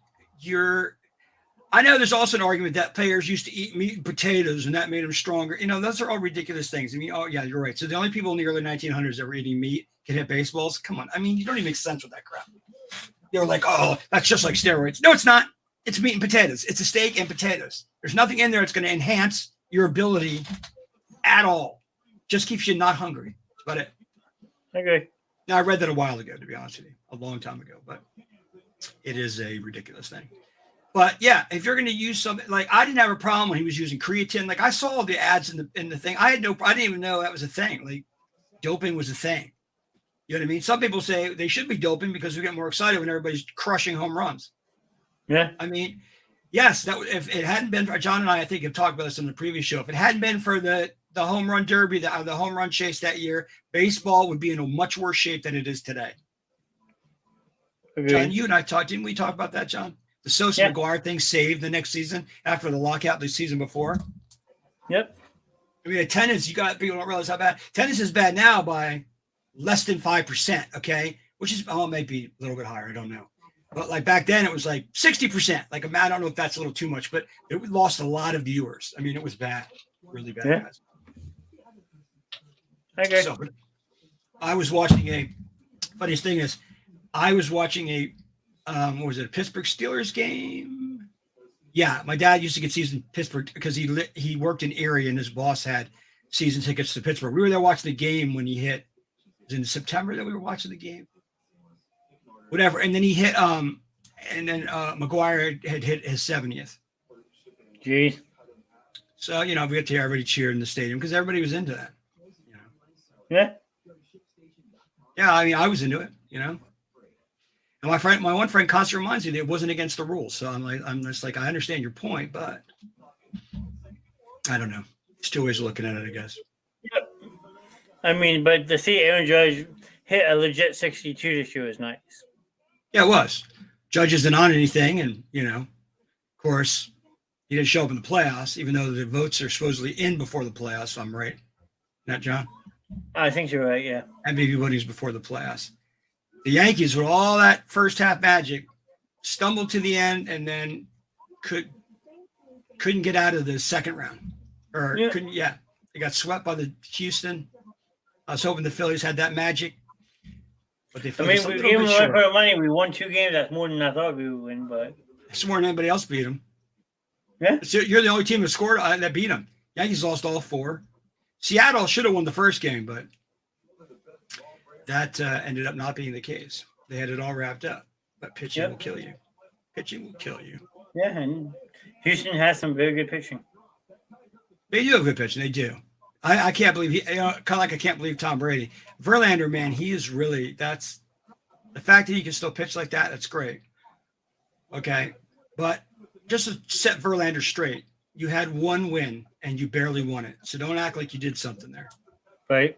I know there's also an argument that players used to eat meat and potatoes and that made them stronger. Those are all ridiculous things. I mean, oh yeah, you're right. So the only people in the early 1900s that were eating meat can hit baseballs. Come on. I mean, you don't even make sense with that crap. They were like, oh, that's just like steroids. No, it's not. It's meat and potatoes. It's a steak and potatoes. There's nothing in there that's going to enhance your ability at all. Just keeps you not hungry. That's about it. Okay. Now, I read that a while ago, to be honest with you, a long time ago, but it is a ridiculous thing. But yeah, if you're going to use something like I didn't have a problem when he was using creatine. Like I saw the ads in the thing. I didn't even know that was a thing. Like doping was a thing. You know what I mean? Some people say they should be doping because we get more excited when everybody's crushing home runs. Yeah. I mean, yes, if it hadn't been for John and I think have talked about this in the previous show. If it hadn't been for the home run derby, the home run chase that year, baseball would be in a much worse shape than it is today. Okay. John, you and I didn't we talk about that, John? The Sosa McGuire thing saved the next season after the lockout the season before. Yep. I mean, attendance, people don't realize how bad. Attendance is bad now by less than 5%, okay? Which is, maybe a little bit higher. I don't know. But like back then, it was like 60%. Like, I don't know if that's a little too much, but it lost a lot of viewers. I mean, it was bad. Really bad, guys. Okay. So, I was watching funniest thing is, I was watching a Pittsburgh Steelers game? Yeah, my dad used to get season Pittsburgh because he worked in Erie and his boss had season tickets to Pittsburgh. We were there watching the game when he hit. It was in September that we were watching the game. Whatever, and then he hit. And then McGuire had hit his 70th. Jeez. So we got to everybody cheer in the stadium because everybody was into that. Yeah. Yeah, I mean, I was into it. And my one friend constantly reminds me that it wasn't against the rules. So I'm just like, I understand your point, but I don't know. There's two ways of looking at it, I guess. Yep. I mean, but to see Aaron Judge hit a legit 62 this year was nice. Yeah, it was. Judge isn't on anything, and of course, he didn't show up in the playoffs, even though the votes are supposedly in before the playoffs. So I'm right, not John. I think you're right. Yeah. MVP voting's before the playoffs. The Yankees, with all that first half magic, stumbled to the end and then couldn't get out of the second round. They got swept by the Houston. I was hoping the Phillies had that magic. But they we gave them for our money. We won 2 games. That's more than I thought we would win. But it's more than anybody else beat them. Yeah. So you're the only team that scored that beat them. Yankees lost all 4. Seattle should have won the first game, but that ended up not being the case. They had it all wrapped up. But pitching will kill you. Pitching will kill you. Yeah, and Houston has some very good pitching. They do have good pitching. They do. I can't believe kind of like I can't believe Tom Brady. Verlander, man, he is really, that's the fact that he can still pitch like that. That's great. Okay. But just to set Verlander straight, you had one win and you barely won it. So don't act like you did something there. Right.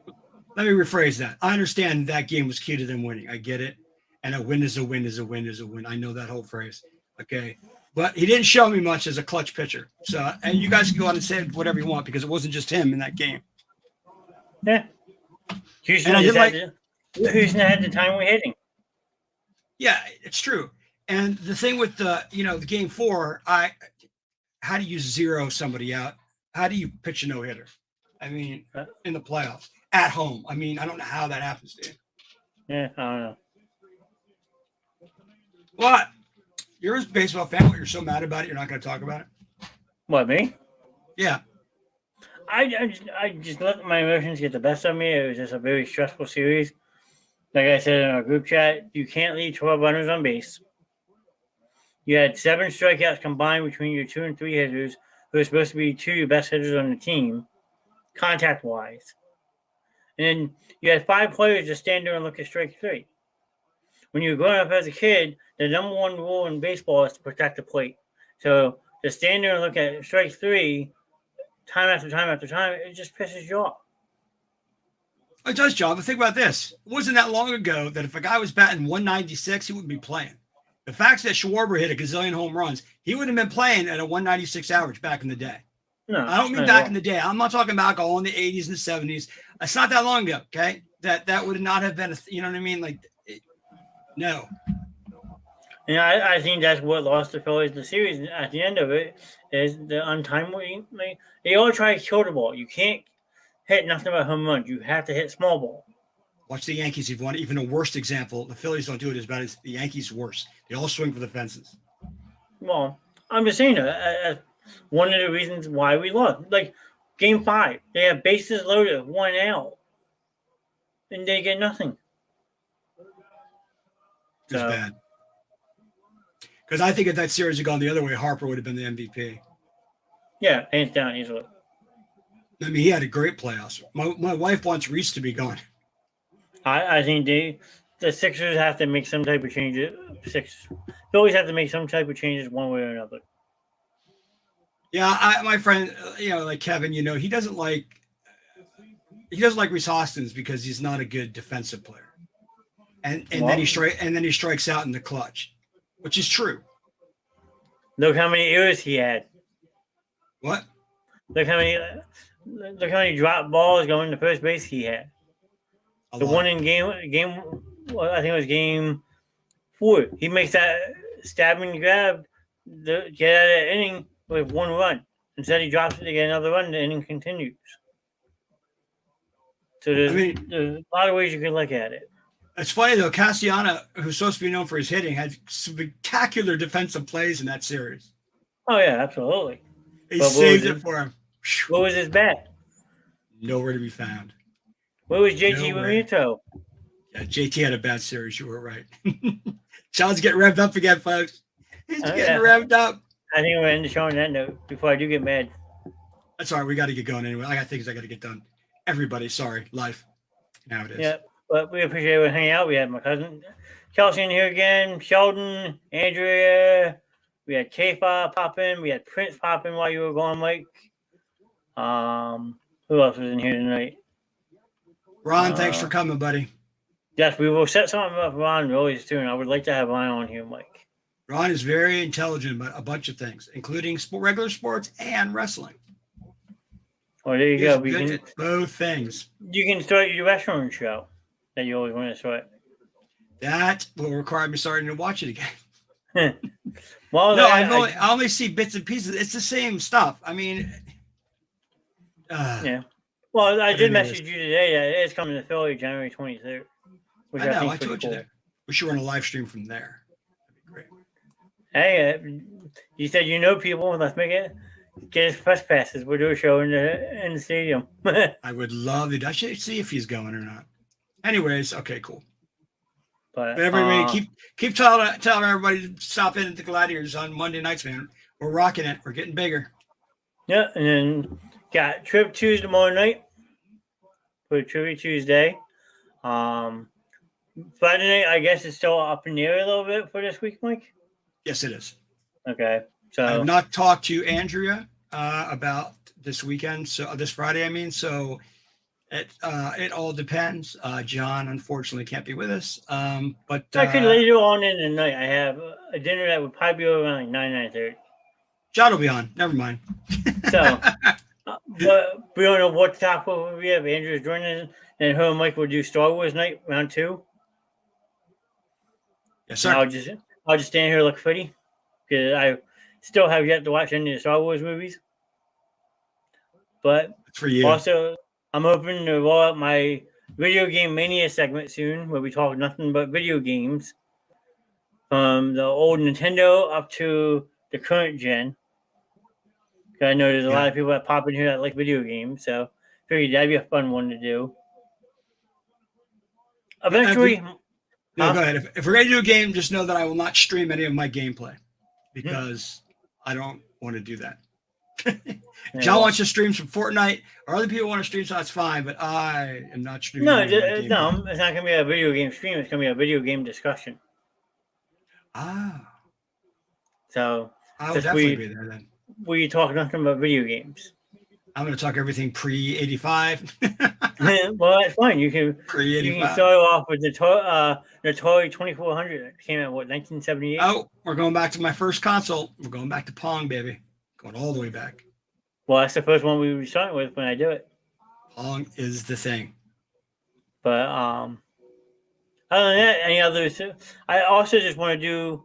Let me rephrase that. I understand that game was key to them winning. I get it. And a win is a win is a win is a win. I know that whole phrase. Okay. But he didn't show me much as a clutch pitcher. So, and you guys can go on and say whatever you want because it wasn't just him in that game. Yeah. Houston Houston had the time we're hitting. Yeah, it's true. And the thing with the game 4, how do you zero somebody out? How do you pitch a no-hitter? I mean, in the playoffs at home. I mean, I don't know how that happens, dude. Yeah, I don't know. What? You're a baseball fan, but you're so mad about it, you're not going to talk about it? What, me? Yeah. I just let my emotions get the best of me. It was just a very stressful series. Like I said in our group chat, you can't leave 12 runners on base. You had 7 strikeouts combined between your 2 and 3 hitters, who are supposed to be 2 of your best hitters on the team, contact-wise. And then you had 5 players just stand there and look at strike 3. When you're growing up as a kid, the number one rule in baseball is to protect the plate. So to stand there and look at strike 3 time after time after time, it just pisses you off. It does, John, but think about this. It wasn't that long ago that if a guy was batting 196, he wouldn't be playing. The fact that Schwarber hit a gazillion home runs, he would have been playing at a 196 average back in the day. No, I don't mean back in the day. I'm not talking about all in the 80s and 70s. It's not that long ago, okay? That would not have been, you know what I mean? Like, no. And I think that's what lost the Phillies the series. At the end of it is the untimely. They all try to kill the ball. You can't hit nothing but home runs. You have to hit small ball. Watch the Yankees. You've won even a worst example. The Phillies don't do it as bad as the Yankees. Worse. They all swing for the fences. Well, I'm just saying that one of the reasons why we lost. Like Game 5, they have bases loaded, 1 out, and they get nothing. It's bad. Because I think if that series had gone the other way, Harper would have been the MVP. Yeah, hands down, easily. I mean, he had a great playoffs. My wife wants Reese to be gone. I think the Sixers have to make some type of changes. They always have to make some type of changes one way or another. Yeah, my friend, like Kevin, he doesn't like Reese Hoskins because he's not a good defensive player, and then he strikes out in the clutch, which is true. Look how many errors he had. What? Look how many drop balls going to first base he had. The one in game, well, I think it was game 4. He makes that stabbing grab to get out of the inning with 1 run. Instead, he drops it to get another run. The inning continues. So there's a lot of ways you can look at it. It's funny though. Cassiano, who's supposed to be known for his hitting, had spectacular defensive plays in that series. Oh yeah, absolutely. He saved it for him. What was his bat? Nowhere to be found. Where was JT Realmuto? Yeah, JT had a bad series. You were right. Sean's getting revved up again, folks. He's getting revved up. I think we're end the show on that note before I do get mad. That's all right. We got to get going anyway. I got things I got to get done. Everybody, sorry. Life. Now it is. Yeah, but we appreciate everyone hanging out. We had my cousin Kelsey in here again, Sheldon, Andrea. We had K-Pop pop in. We had Prince pop in while you were gone, Mike. Who else was in here tonight? Ron, thanks for coming, buddy. Yes, we will set something up for Ron really soon. I would like to have Ron on here, Mike. Ron is very intelligent about a bunch of things, including regular sports and wrestling. Oh, there you go. Both things. You can start your restaurant show that you always want to start. That will require me starting to watch it again. Well, no, I only see bits and pieces. It's the same stuff. I mean, yeah. Well, I did message you today that it's coming to Philly January 23rd. I know. I told you that. We should run a live stream from there. That'd be great. Hey, you said people. Let's make it. Get his press passes. We'll do a show in the stadium. I would love it. I should see if he's going or not. Anyways, okay, cool. But everybody keep telling everybody to stop in at the Gladiators on Monday nights, man. We're rocking it. We're getting bigger. Yeah, and then got Trip Tuesday tomorrow night for Trivia Tuesday. Friday night, I guess it's still up in the air a little bit for this week, Mike. Yes, it is. Okay, so I have not talked to Andrea about this weekend, so this Friday, I mean. So it all depends. John, unfortunately, can't be with us. But I could later on in the night. I have a dinner that would probably be around like 9:30. John will be on. Never mind. So, but we don't know what to talk about. We have Andrew's joining us, and her and Mike will do Star Wars night round 2. Yes, sir. And I'll just stand here and look pretty because I still have yet to watch any of the Star Wars movies. But for you. Also, I'm hoping to roll out my video game mania segment soon, where we talk nothing but video games, from the old Nintendo up to the current gen. I know there's a lot of people that pop in here that like video games, so I figured that'd be a fun one to do. Eventually, go ahead. If we're going to do a game, just know that I will not stream any of my gameplay because I don't want to do that. John wants to stream some Fortnite, or other people want to stream, so that's fine, but I am not streaming. No, it's not going to be a video game stream. It's going to be a video game discussion. So I will definitely be there then. We talk nothing about video games. I'm going to talk everything pre-85. Well, that's fine. You can start off with the Atari 2400 that came out, 1978? Oh, we're going back to my first console. We're going back to Pong, baby. Going all the way back. Well, that's the first one we were starting with when I do it. Pong is the thing. But other than that, any others? I also just want to do.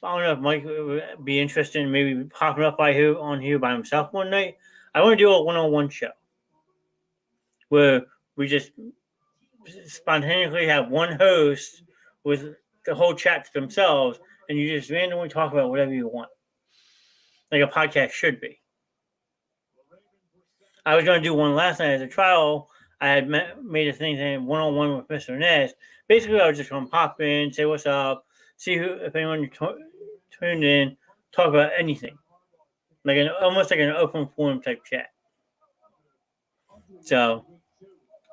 I don't know if Mike would be interested in maybe popping up on here by himself one night. I want to do a one-on-one show where we just spontaneously have one host with the whole chat to themselves, and you just randomly talk about whatever you want, like a podcast should be. I was going to do one last night as a trial. I had made a thing saying one-on-one with Mr. Ness. Basically, I was just going to pop in, say what's up, see if anyone tuned in, talk about anything, almost like an open forum type chat. So,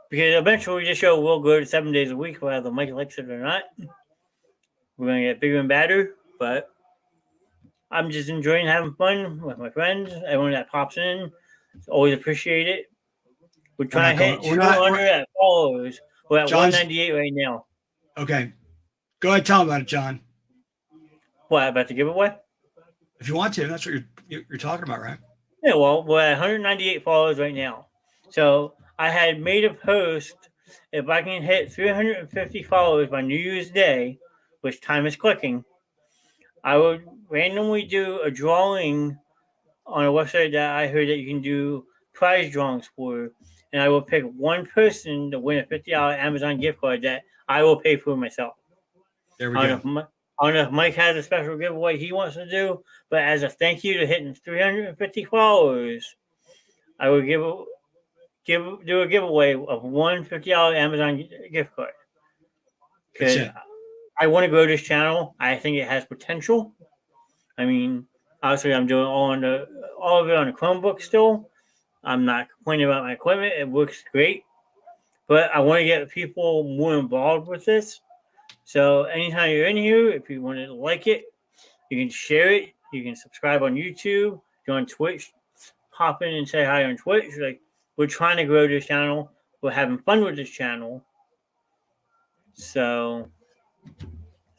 because eventually this show will go to 7 days a week, whether Mike likes it or not. We're going to get bigger and badder, but I'm just enjoying having fun with my friends. Everyone that pops in, always appreciate it. We're trying to hit 200 followers. We're at 198 right now. Okay. Go ahead, tell them about it, John. What, about the giveaway? If you want to, that's what you're talking about, right? Yeah, well, we're at 198 followers right now. So I had made a post, if I can hit 350 followers by New Year's Day, which time is clicking, I would randomly do a drawing on a website that I heard that you can do prize drawings for, and I will pick one person to win a $50 Amazon gift card that I will pay for myself. There we go. I don't know if Mike has a special giveaway he wants to do, but as a thank you to hitting 350 followers, I will do a giveaway of one $50 Amazon gift card. Because I want to grow this channel. I think it has potential. I mean, obviously, I'm doing all of it on the Chromebook still. I'm not complaining about my equipment. It works great. But I want to get people more involved with this. So anytime you're in here, if you want to like it, you can share it. You can subscribe on YouTube. If you're on Twitch, pop in and say hi on Twitch. We're trying to grow this channel. We're having fun with this channel. So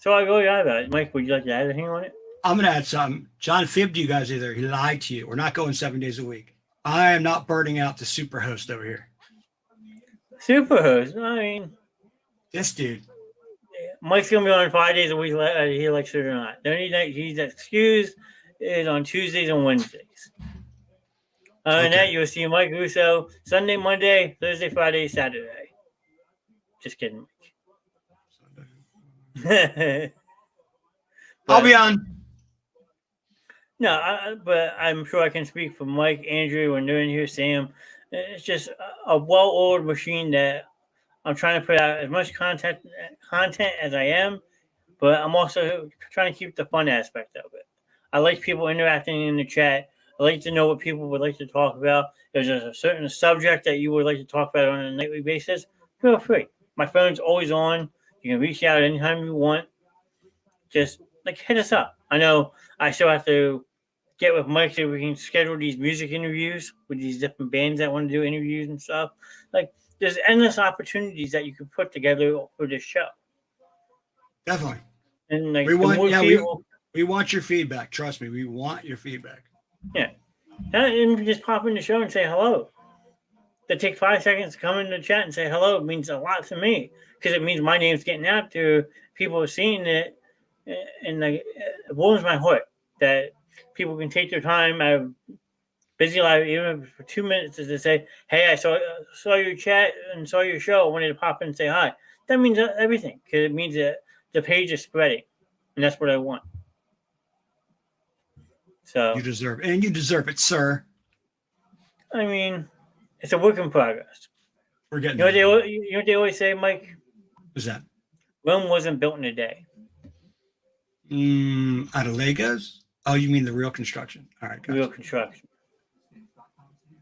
I go about it. Mike, would you like to add anything on it? I'm going to add something. John fibbed you guys either. He lied to you. We're not going 7 days a week. I am not burning out the super host over here. Super host? I mean, this dude. Mike's going to be on 5 days a week, whether he likes it or not. The only night he's excused is on Tuesdays and Wednesdays. Other than that, you'll see Mike Russo Sunday, Monday, Thursday, Friday, Saturday. Just kidding, Mike. I'll be on. No, but I'm sure I can speak for Mike, Andrew, when they're in here, Sam. It's just a well-oiled machine that I'm trying to put out as much content as I am, but I'm also trying to keep the fun aspect of it. I like people interacting in the chat. I like to know what people would like to talk about. If there's a certain subject that you would like to talk about on a nightly basis, feel free. My phone's always on. You can reach out anytime you want. Just like hit us up. I know I still have to get with Mike so we can schedule these music interviews with these different bands that want to do interviews and stuff. Like there's endless opportunities that you can put together for this show. Definitely. And like we want, people, we want your feedback. Trust me, we want your feedback. Yeah. And just pop in the show and say hello. That take 5 seconds to come in the chat and say hello. It means a lot to me because it means my name's getting out to people seeing it, and like it warms my heart that people can take their time out of busy life, even for 2 minutes, to say, "Hey, I saw your chat and saw your show. I wanted to pop in and say hi." That means everything because it means that the page is spreading, and that's what I want. So you deserve it, sir. I mean, it's a work in progress. We're getting. You know what they always say, Mike? What's that? Rome wasn't built in a day. Out of Legos? Oh, you mean the real construction? All right, gotcha. Real construction.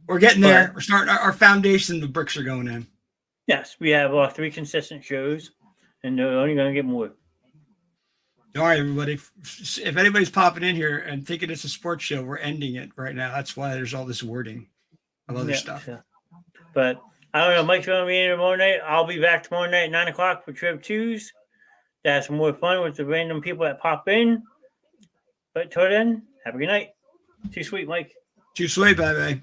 We're getting there. We're starting our foundation. The bricks are going in. Yes, we have 3 consistent shows, and they're only going to get more. All right, everybody. If anybody's popping in here and thinking it's a sports show, we're ending it right now. That's why there's all this wording of other stuff. Yeah. But I don't know. Mike's going to be in tomorrow night. I'll be back tomorrow night at 9 o'clock for Trib 2s. That's more fun with the random people that pop in. But till then, have a good night. Too sweet, Mike. Too sweet, baby.